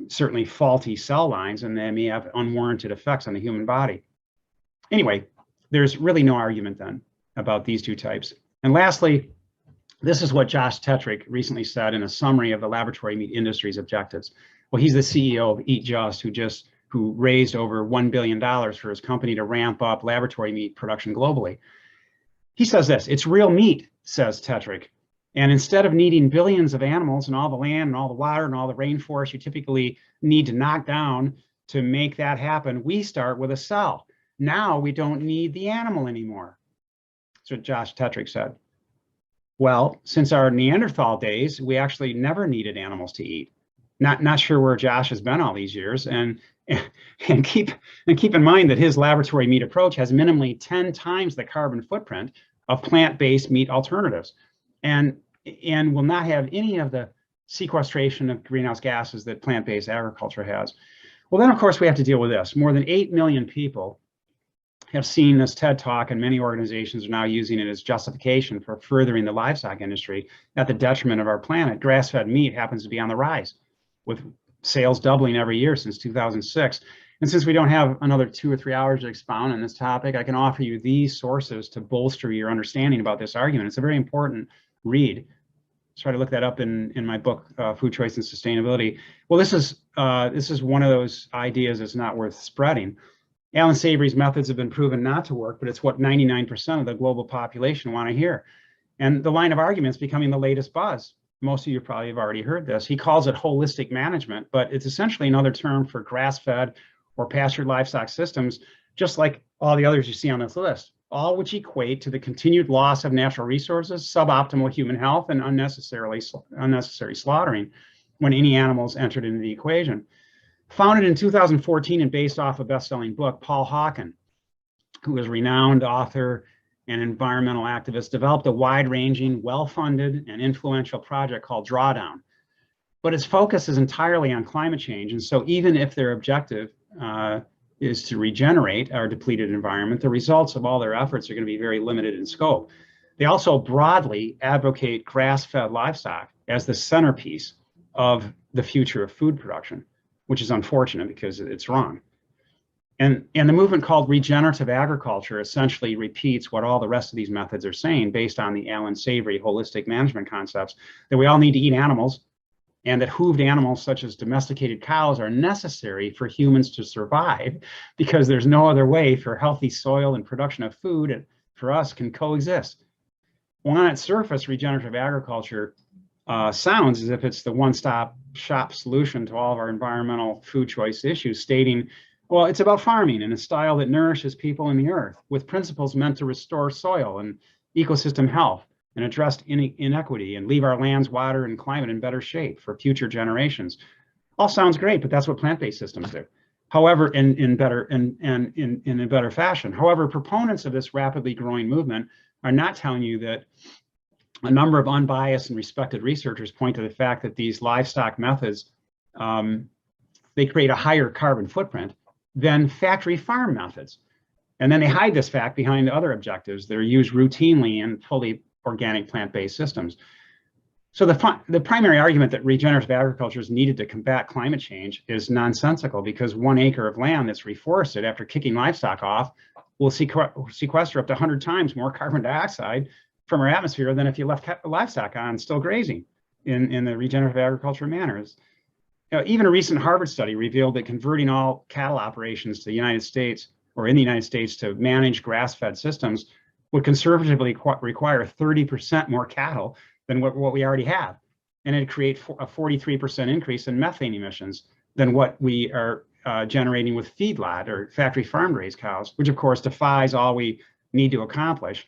certainly faulty cell lines, and they may have unwarranted effects on the human body. Anyway, there's really no argument then about these two types. And lastly, This is what Josh Tetrick recently said in a summary of the laboratory meat industry's objectives. Well, he's the CEO of Eat Just, who raised over $1 billion for his company to ramp up laboratory meat production globally. He says this: it's real meat, says Tetrick. And instead of needing billions of animals and all the land and all the water and all the rainforest you typically need to knock down to make that happen, we start with a cell. Now we don't need the animal anymore. That's what Josh Tetrick said. Well, since our Neanderthal days, we actually never needed animals to eat. Not sure where Josh has been all these years, and keep in mind that his laboratory meat approach has minimally 10 times the carbon footprint of plant-based meat alternatives, and will not have any of the sequestration of greenhouse gases that plant-based agriculture has. Well, then of course we have to deal with this. More than 8 million people have seen this TED Talk, and many organizations are now using it as justification for furthering the livestock industry at the detriment of our planet. Grass-fed meat happens to be on the rise, with sales doubling every year since 2006. And since we don't have another 2 or 3 hours to expound on this topic, I can offer you these sources to bolster your understanding about this argument. It's a very important read. Try to look that up in my book, Food Choice and Sustainability. Well, this is one of those ideas that's not worth spreading. Alan Savory's methods have been proven not to work, but it's what 99% of the global population want to hear. And the line of argument is becoming the latest buzz. Most of you probably have already heard this. He calls it holistic management, but it's essentially another term for grass-fed or pastured livestock systems, just like all the others you see on this list, all which equate to the continued loss of natural resources, suboptimal human health, and unnecessary slaughtering when any animals entered into the equation. Founded in 2014 and based off a best-selling book, Paul Hawken, who is a renowned author and environmental activist, developed a wide-ranging, well-funded, and influential project called Drawdown. But its focus is entirely on climate change, and so even if their objective is to regenerate our depleted environment, the results of all their efforts are going to be very limited in scope. They also broadly advocate grass-fed livestock as the centerpiece of the future of food production, which is unfortunate because it's wrong. And the movement called regenerative agriculture essentially repeats what all the rest of these methods are saying based on the Alan Savory holistic management concepts, that we all need to eat animals, and that hooved animals such as domesticated cows are necessary for humans to survive because there's no other way for healthy soil and production of food and for us can coexist. Well, on its surface, regenerative agriculture sounds as if it's the one-stop shop solution to all of our environmental food choice issues, stating, well, it's about farming in a style that nourishes people and the earth with principles meant to restore soil and ecosystem health and address inequity and leave our lands, water, and climate in better shape for future generations. All sounds great, but that's what plant-based systems do. However, in a better fashion. However, proponents of this rapidly growing movement are not telling you that a number of unbiased and respected researchers point to the fact that these livestock methods, they create a higher carbon footprint than factory farm methods. And then they hide this fact behind other objectives that are used routinely in fully organic plant-based systems. So the primary argument that regenerative agriculture is needed to combat climate change is nonsensical, because 1 acre of land that's reforested after kicking livestock off will sequester up to 100 times more carbon dioxide from our atmosphere than if you left livestock on still grazing in the regenerative agriculture manners. Even a recent Harvard study revealed that converting all cattle operations to the United States or in the United States to manage grass-fed systems would conservatively require 30% more cattle than what we already have. And it'd create a 43% increase in methane emissions than what we are generating with feedlot or factory farm raised cows, which of course defies all we need to accomplish.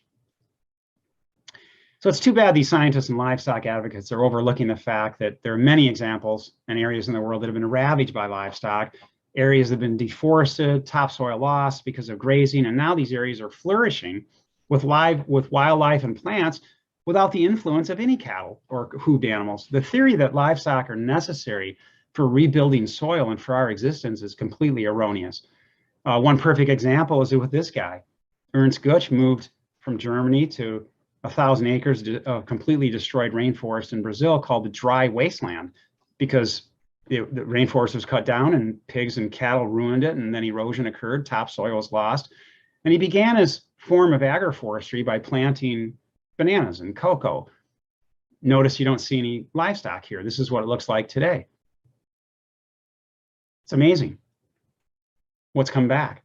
So it's too bad these scientists and livestock advocates are overlooking the fact that there are many examples and areas in the world that have been ravaged by livestock, areas that have been deforested, topsoil loss because of grazing, and now these areas are flourishing with wildlife and plants without the influence of any cattle or hooved animals. The theory that livestock are necessary for rebuilding soil and for our existence is completely erroneous. One perfect example is with this guy. Ernst Gutsch moved from Germany to 1,000 acres of completely destroyed rainforest in Brazil called the dry wasteland, because the rainforest was cut down and pigs and cattle ruined it, and then erosion occurred, topsoil was lost. And he began his form of agroforestry by planting bananas and cocoa. notice you don't see any livestock here. This is what it looks like today. It's amazing what's come back,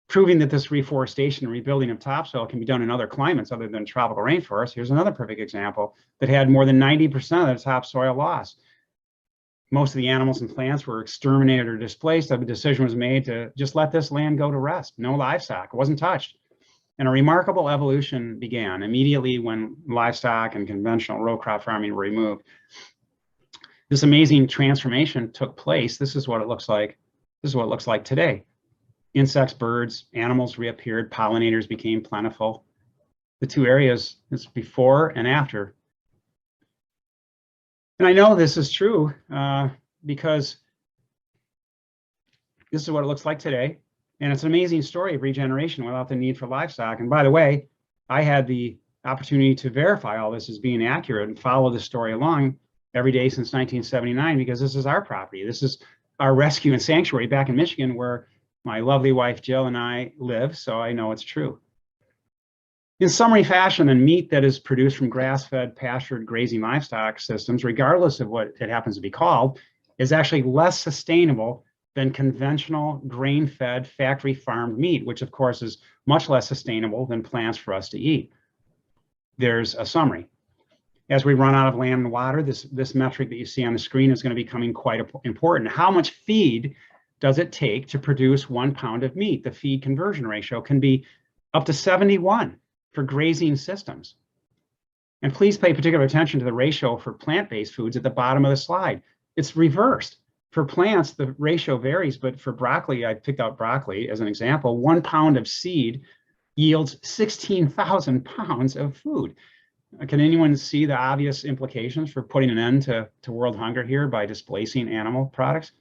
proving that this reforestation and rebuilding of topsoil can be done in other climates other than tropical rainforests. Here's another perfect example that had more than 90% of the topsoil lost. Most of the animals and plants were exterminated or displaced. The decision was made to just let this land go to rest. No livestock, it wasn't touched. And a remarkable evolution began immediately when livestock and conventional row crop farming were removed. This amazing transformation took place. This is what it looks like. This is what it looks like today. Insects, birds, animals reappeared, pollinators became plentiful. The two areas is before and after. And I know this is true because this is what it looks like today. And it's an amazing story of regeneration without the need for livestock. And by the way, I had the opportunity to verify all this as being accurate and follow the story along every day since 1979, because this is our property. This is our rescue and sanctuary back in Michigan, where my lovely wife, Jill, and I live, so I know it's true. In summary fashion, the meat that is produced from grass-fed, pastured, grazing livestock systems, regardless of what it happens to be called, is actually less sustainable than conventional grain-fed, factory-farmed meat, which of course is much less sustainable than plants for us to eat. There's a summary. As we run out of land and water, this metric that you see on the screen is going to be becoming quite important. How much feed does it take to produce 1 pound of meat? The feed conversion ratio can be up to 71 for grazing systems. And please pay particular attention to the ratio for plant-based foods at the bottom of the slide. It's reversed. For plants, the ratio varies, but for broccoli, I picked out broccoli as an example. 1 pound of seed yields 16,000 pounds of food. Can anyone see the obvious implications for putting an end to world hunger here by displacing animal products?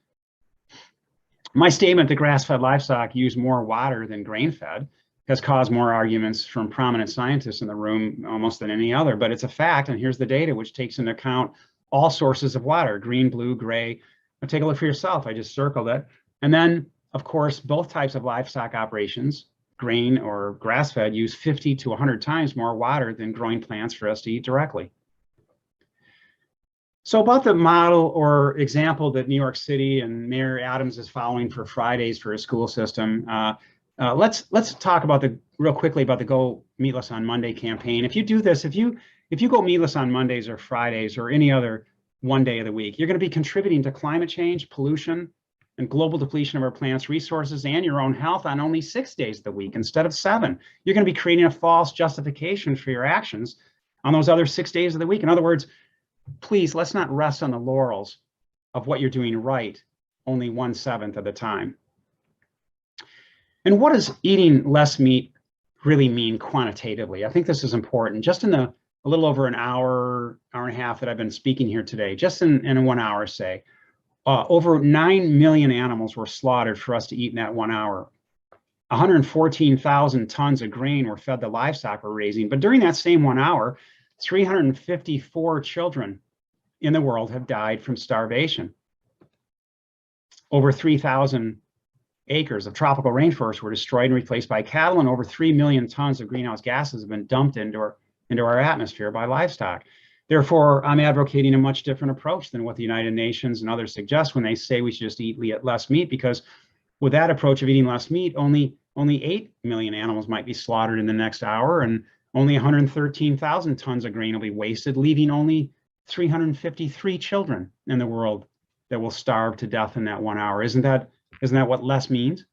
My statement that grass-fed livestock use more water than grain-fed has caused more arguments from prominent scientists in the room almost than any other, but it's a fact, and here's the data which takes into account all sources of water, green, blue, gray. Now take a look for yourself, I just circled it. And then, of course, both types of livestock operations, grain or grass-fed, use 50 to 100 times more water than growing plants for us to eat directly. So about the model or example that New York City and Mayor Adams is following for Fridays for his school system, let's talk about real quickly about the Go Meatless on Monday campaign. If you do this, if you go meatless on Mondays or Fridays or any other one day of the week, you're going to be contributing to climate change, pollution, and global depletion of our planet's resources and your own health on only 6 days of the week instead of 7. You're going to be creating a false justification for your actions on those other 6 days of the week. In other words, please, let's not rest on the laurels of what you're doing right only 1/7 of the time. And what does eating less meat really mean quantitatively? I think this is important. Just in a little over an hour, hour and a half that I've been speaking here today, just in 1 hour, say, over 9 million animals were slaughtered for us to eat in that 1 hour. 114,000 tons of grain were fed the livestock we're raising. But during that same 1 hour, 354 children in the world have died from starvation. Over 3,000 acres of tropical rainforest were destroyed and replaced by cattle, and over 3 million tons of greenhouse gases have been dumped into our atmosphere by livestock. Therefore, I'm advocating a much different approach than what the United Nations and others suggest when they say we should just eat less meat, because with that approach of eating less meat, only 8 million animals might be slaughtered in the next hour, and only 113,000 tons of grain will be wasted, leaving only 353 children in the world that will starve to death in that 1 hour. Isn't that what less means?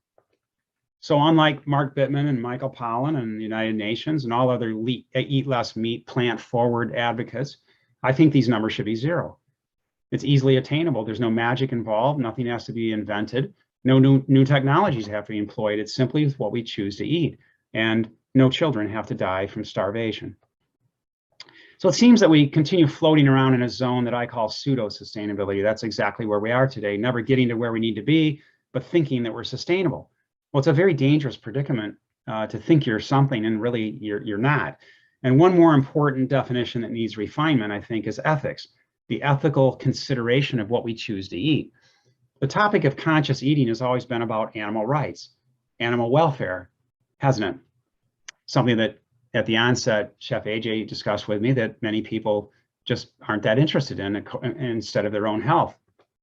So unlike Mark Bittman and Michael Pollan and the United Nations and all other eat less meat, plant forward advocates, I think these numbers should be 0. It's easily attainable. There's no magic involved. Nothing has to be invented. No new technologies have to be employed. It's simply what we choose to eat. And no children have to die from starvation. So it seems that we continue floating around in a zone that I call pseudo-sustainability. That's exactly where we are today, never getting to where we need to be, but thinking that we're sustainable. Well, it's a very dangerous predicament to think you're something and really you're not. And one more important definition that needs refinement, I think, is ethics, the ethical consideration of what we choose to eat. The topic of conscious eating has always been about animal rights, animal welfare, hasn't it? Something that at the onset, Chef AJ discussed with me that many people just aren't that interested in instead of their own health.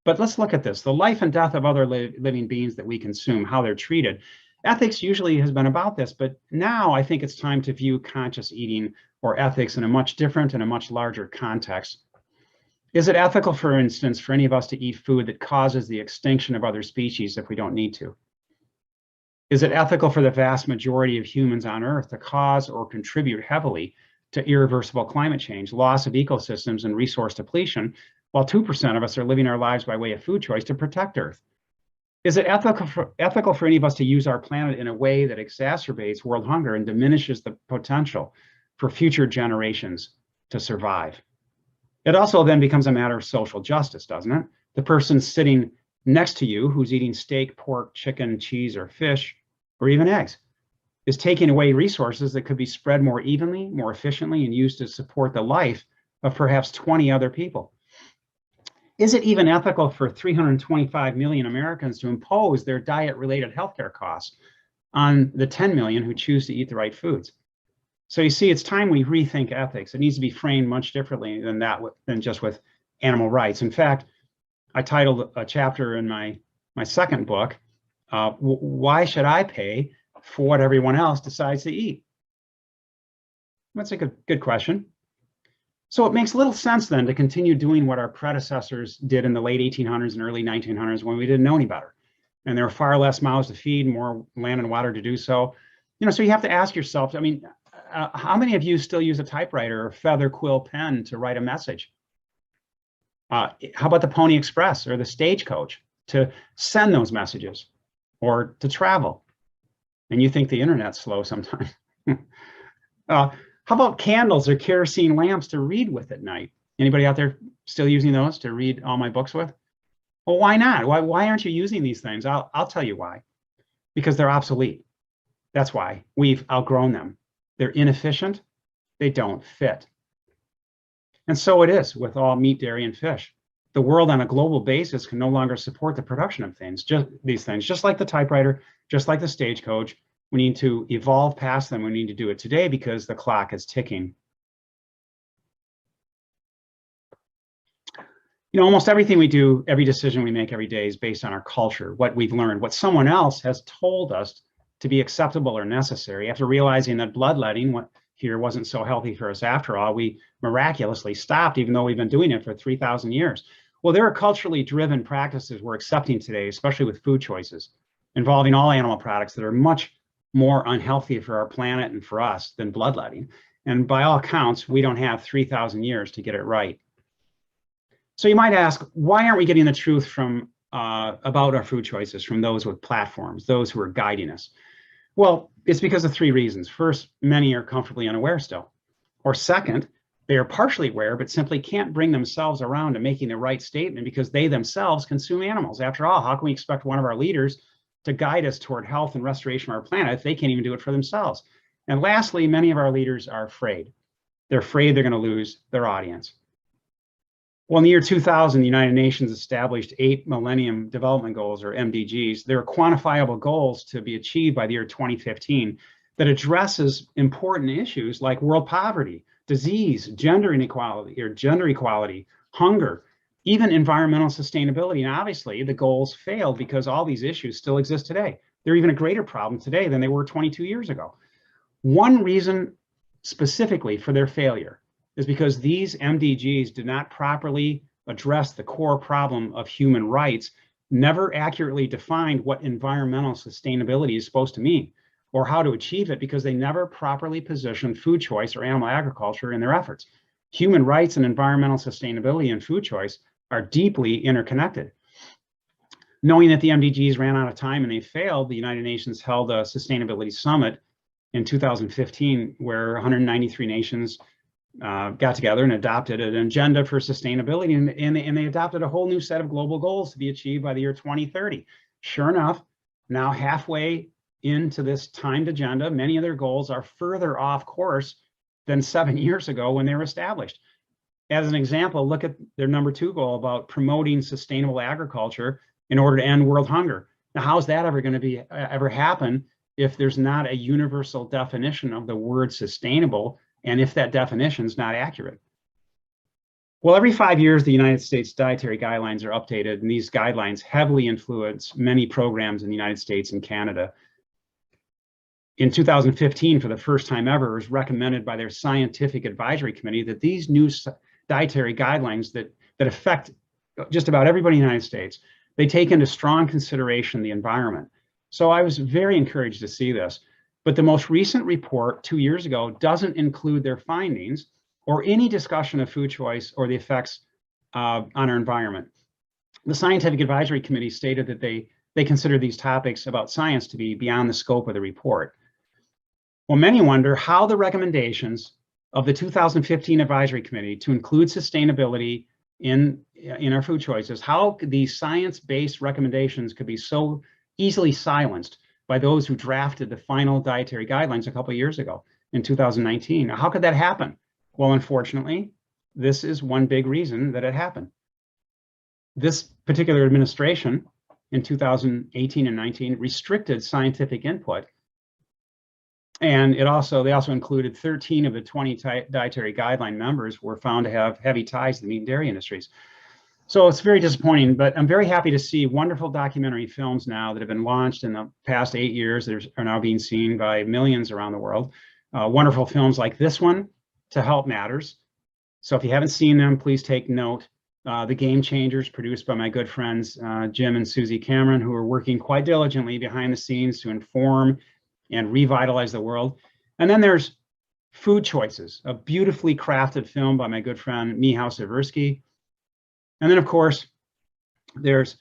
But let's look at this, the life and death of other living beings that we consume, how they're treated. Ethics usually has been about this, but now I think it's time to view conscious eating or ethics in a much different and a much larger context. Is it ethical, for instance, for any of us to eat food that causes the extinction of other species if we don't need to? Is it ethical for the vast majority of humans on Earth to cause or contribute heavily to irreversible climate change, loss of ecosystems, and resource depletion, while 2% of us are living our lives by way of food choice to protect Earth? Is it ethical for any of us to use our planet in a way that exacerbates world hunger and diminishes the potential for future generations to survive? It also then becomes a matter of social justice, doesn't it? The person sitting next to you who's eating steak, pork, chicken, cheese, or fish, or even eggs, is taking away resources that could be spread more evenly, more efficiently, and used to support the life of perhaps 20 other people. Is it even ethical for 325 million Americans to impose their diet-related healthcare costs on the 10 million who choose to eat the right foods? So you see, it's time we rethink ethics. It needs to be framed much differently than just with animal rights. In fact, I titled a chapter in my second book, Why Should I Pay for What Everyone Else Decides to Eat? That's a good question. So it makes little sense then to continue doing what our predecessors did in the late 1800s and early 1900s when we didn't know any better. And there were far less mouths to feed, more land and water to do so. So you have to ask yourself, I mean, how many of you still use a typewriter or feather quill pen to write a message? How about the Pony Express or the Stagecoach to send those messages or to travel? And you think the internet's slow sometimes. How about candles or kerosene lamps to read with at night? Anybody out there still using those to read all my books with? Well, why not? Why aren't you using these things? I'll tell you why. Because they're obsolete. That's why. We've outgrown them. They're inefficient. They don't fit. And so it is with all meat, dairy, and fish. The world on a global basis can no longer support the production of these things, just like the typewriter, just like the stagecoach. We need to evolve past them. We need to do it today because the clock is ticking. Almost everything we do, every decision we make every day is based on our culture, what we've learned, what someone else has told us to be acceptable or necessary. After realizing that bloodletting here wasn't so healthy for us after all, we miraculously stopped, even though we've been doing it for 3,000 years. Well, there are culturally driven practices we're accepting today, especially with food choices, involving all animal products that are much more unhealthy for our planet and for us than bloodletting. And by all accounts, we don't have 3,000 years to get it right. So you might ask, why aren't we getting the truth from about our food choices from those with platforms, those who are guiding us? Well, it's because of three reasons. First, many are comfortably unaware still. Or second, they are partially aware, but simply can't bring themselves around to making the right statement because they themselves consume animals. After all, how can we expect one of our leaders to guide us toward health and restoration of our planet if they can't even do it for themselves? And lastly, many of our leaders are afraid. They're afraid they're going to lose their audience. Well, in the year 2000, the United Nations established 8 Millennium Development Goals, or MDGs. They're quantifiable goals to be achieved by the year 2015 that addresses important issues like world poverty, disease, gender equality, hunger, even environmental sustainability. And obviously, the goals failed because all these issues still exist today. They're even a greater problem today than they were 22 years ago. One reason specifically for their failure is because these MDGs did not properly address the core problem of human rights, never accurately defined what environmental sustainability is supposed to mean or how to achieve it, because they never properly positioned food choice or animal agriculture in their efforts. Human rights and environmental sustainability and food choice are deeply interconnected. Knowing that the MDGs ran out of time and they failed, the United Nations held a sustainability summit in 2015 where 193 nations got together and adopted an agenda for sustainability, and they adopted a whole new set of global goals to be achieved by the year 2030. Sure enough, now halfway into this timed agenda, many of their goals are further off course than 7 years ago when they were established. As an example, look at their number 2 goal about promoting sustainable agriculture in order to end world hunger. Now, how's that ever going to ever happen if there's not a universal definition of the word sustainable, and if that definition is not accurate? Well, every 5 years, the United States dietary guidelines are updated, and these guidelines heavily influence many programs in the United States and Canada. In 2015, for the first time ever, it was recommended by their scientific advisory committee that these new dietary guidelines that affect just about everybody in the United States, they take into strong consideration the environment. So I was very encouraged to see this. But the most recent report 2 years ago doesn't include their findings or any discussion of food choice or the effects on our environment. The Scientific Advisory Committee stated that they consider these topics about science to be beyond the scope of the report. Well, many wonder how the recommendations of the 2015 Advisory Committee to include sustainability in our food choices, how these science-based recommendations could be so easily silenced by those who drafted the final dietary guidelines a couple of years ago in 2019. Now, how could that happen? Well, unfortunately, this is one big reason that it happened. This particular administration in 2018 and 19 restricted scientific input. And they also included 13 of the 20 dietary guideline members were found to have heavy ties to the meat and dairy industries. So it's very disappointing, but I'm very happy to see wonderful documentary films now that have been launched in the past 8 years that are now being seen by millions around the world. Wonderful films like this one, To Help Matters. So if you haven't seen them, please take note. The Game Changers, produced by my good friends Jim and Susie Cameron, who are working quite diligently behind the scenes to inform and revitalize the world. And then there's Food Choices, a beautifully crafted film by my good friend Michał Seversky. And then, of course, there's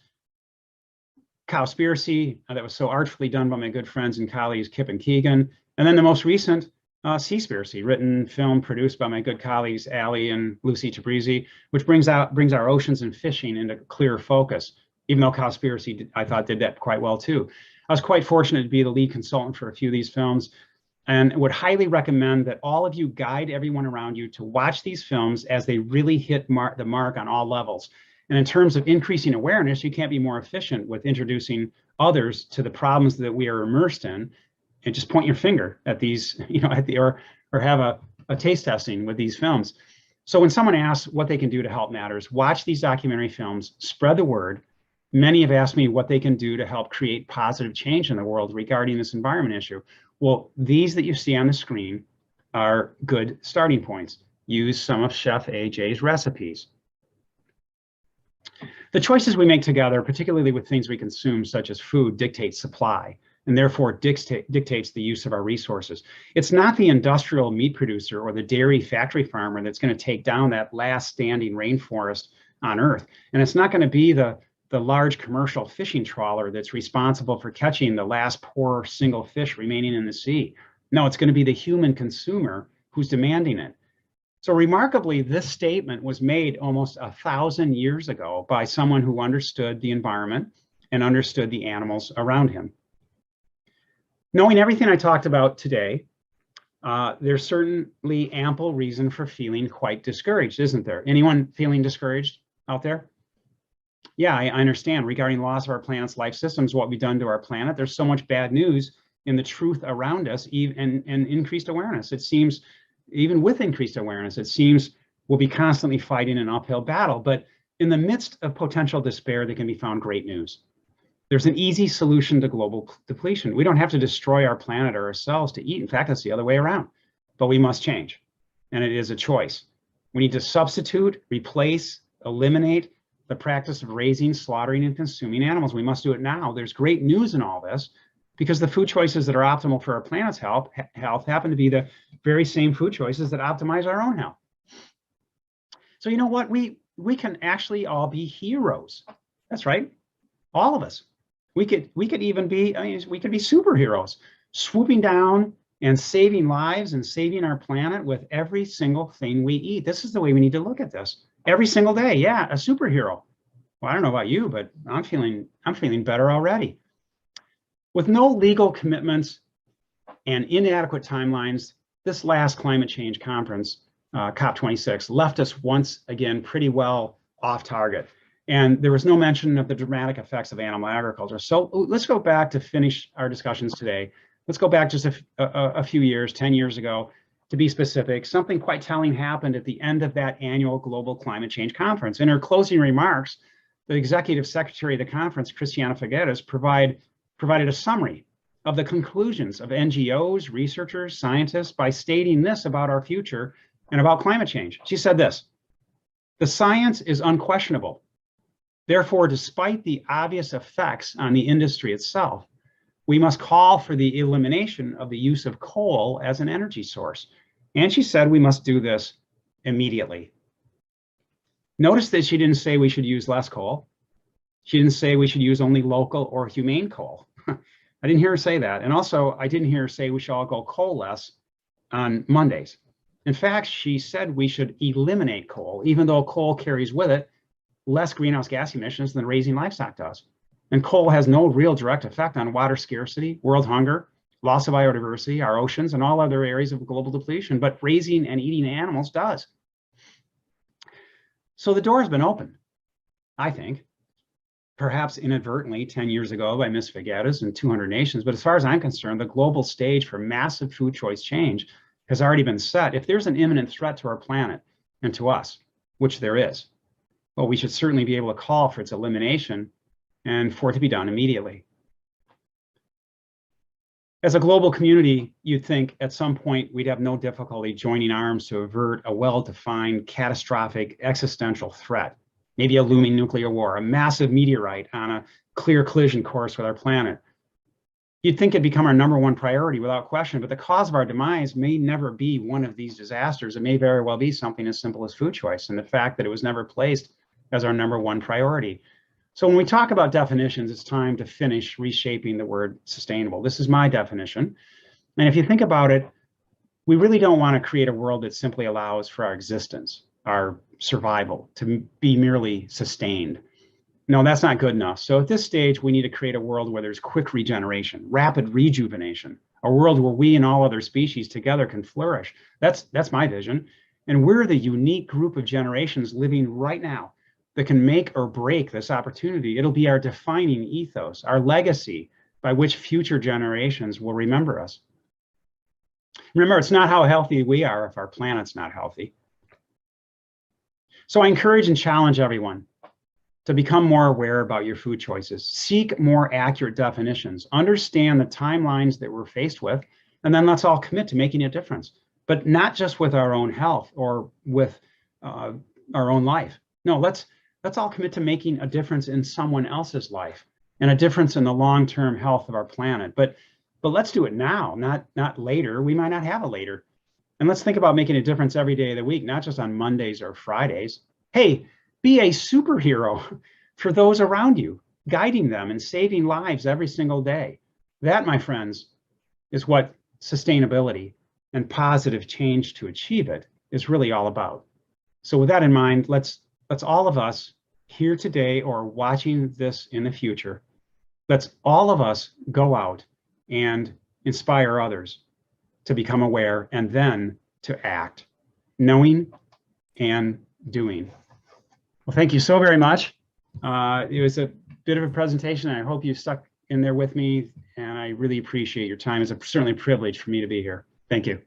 Cowspiracy, that was so artfully done by my good friends and colleagues Kip and Keegan. And then the most recent, Seaspiracy, written, film, produced by my good colleagues Ali and Lucy Tabrizi, which brings our oceans and fishing into clear focus. Even though Cowspiracy, I thought, did that quite well too. I was quite fortunate to be the lead consultant for a few of these films, and would highly recommend that all of you guide everyone around you to watch these films as they really hit the mark on all levels. And in terms of increasing awareness, you can't be more efficient with introducing others to the problems that we are immersed in, and just point your finger at these, or have a taste testing with these films. So when someone asks what they can do to help matters, watch these documentary films, spread the word. Many have asked me what they can do to help create positive change in the world regarding this environment issue. Well, these that you see on the screen are good starting points. Use some of Chef AJ's recipes. The choices we make together, particularly with things we consume, such as food, dictate supply, and therefore dictates the use of our resources. It's not the industrial meat producer or the dairy factory farmer that's going to take down that last standing rainforest on Earth. And it's not going to be the large commercial fishing trawler that's responsible for catching the last poor single fish remaining in the sea. No, it's going to be the human consumer who's demanding it. So remarkably, this statement was made almost 1,000 years ago by someone who understood the environment and understood the animals around him. Knowing everything I talked about today, there's certainly ample reason for feeling quite discouraged, isn't there? Anyone feeling discouraged out there? Yeah, I understand. Regarding the loss of our planet's life systems, what we've done to our planet, there's so much bad news in the truth around us, and increased awareness. It seems, even with increased awareness, it seems we'll be constantly fighting an uphill battle. But in the midst of potential despair, there can be found great news. There's an easy solution to global depletion. We don't have to destroy our planet or ourselves to eat. In fact, it's the other way around. But we must change, and it is a choice. We need to substitute, replace, eliminate the practice of raising, slaughtering, and consuming animals. We must do it now. There's great news in all this, because the food choices that are optimal for our planet's health happen to be the very same food choices that optimize our own health. So you know what? We can actually all be heroes. That's right. All of us. We could even be, we could be superheroes, swooping down and saving lives and saving our planet with every single thing we eat. This is the way we need to look at this. Every single day, yeah, a superhero. Well, I don't know about you, but I'm feeling better already. With no legal commitments and inadequate timelines, this last climate change conference, COP26, left us once again pretty well off target. And there was no mention of the dramatic effects of animal agriculture. So let's go back to finish our discussions today. Let's go back just a few years, 10 years ago, to be specific, something quite telling happened at the end of that annual Global Climate Change Conference. In her closing remarks, the executive secretary of the conference, Christiana Figueres, provided a summary of the conclusions of NGOs, researchers, scientists by stating this about our future and about climate change. She said this: "The science is unquestionable. Therefore, despite the obvious effects on the industry itself, we must call for the elimination of the use of coal as an energy source." And she said we must do this immediately. Notice that she didn't say we should use less coal. She didn't say we should use only local or humane coal. I didn't hear her say that. And also, I didn't hear her say we should all go coal-less on Mondays. In fact, she said we should eliminate coal, even though coal carries with it less greenhouse gas emissions than raising livestock does. And coal has no real direct effect on water scarcity, world hunger, loss of biodiversity, our oceans, and all other areas of global depletion, but raising and eating animals does. So the door has been opened, I think, perhaps inadvertently 10 years ago by Ms. Figueres and 200 nations. But as far as I'm concerned, the global stage for massive food choice change has already been set. If there's an imminent threat to our planet and to us, which there is, well, we should certainly be able to call for its elimination and for it to be done immediately. As a global community, you'd think at some point we'd have no difficulty joining arms to avert a well-defined, catastrophic, existential threat, maybe a looming nuclear war, a massive meteorite on a clear collision course with our planet. You'd think it'd become our #1 priority without question, but the cause of our demise may never be one of these disasters. It may very well be something as simple as food choice and the fact that it was never placed as our #1 priority. So when we talk about definitions, it's time to finish reshaping the word sustainable. This is my definition. And if you think about it, we really don't want to create a world that simply allows for our existence, our survival, to be merely sustained. No, that's not good enough. So at this stage, we need to create a world where there's quick regeneration, rapid rejuvenation, a world where we and all other species together can flourish. That's my vision. And we're the unique group of generations living right now that can make or break this opportunity. It'll be our defining ethos, our legacy by which future generations will remember us. Remember, it's not how healthy we are if our planet's not healthy. So I encourage and challenge everyone to become more aware about your food choices, seek more accurate definitions, understand the timelines that we're faced with, and then let's all commit to making a difference, but not just with our own health or with our own life. No, let's all commit to making a difference in someone else's life and a difference in the long-term health of our planet. But let's do it now, not later. We might not have a later. And let's think about making a difference every day of the week, not just on Mondays or Fridays. Hey, be a superhero for those around you, guiding them and saving lives every single day. That, my friends, is what sustainability and positive change to achieve it is really all about. So with that in mind, let's all of us here today or watching this in the future, let's all of us go out and inspire others to become aware and then to act, knowing and doing. Well, thank you so very much. It was a bit of a presentation. I hope you stuck in there with me, and I really appreciate your time. It's certainly a privilege for me to be here. Thank you.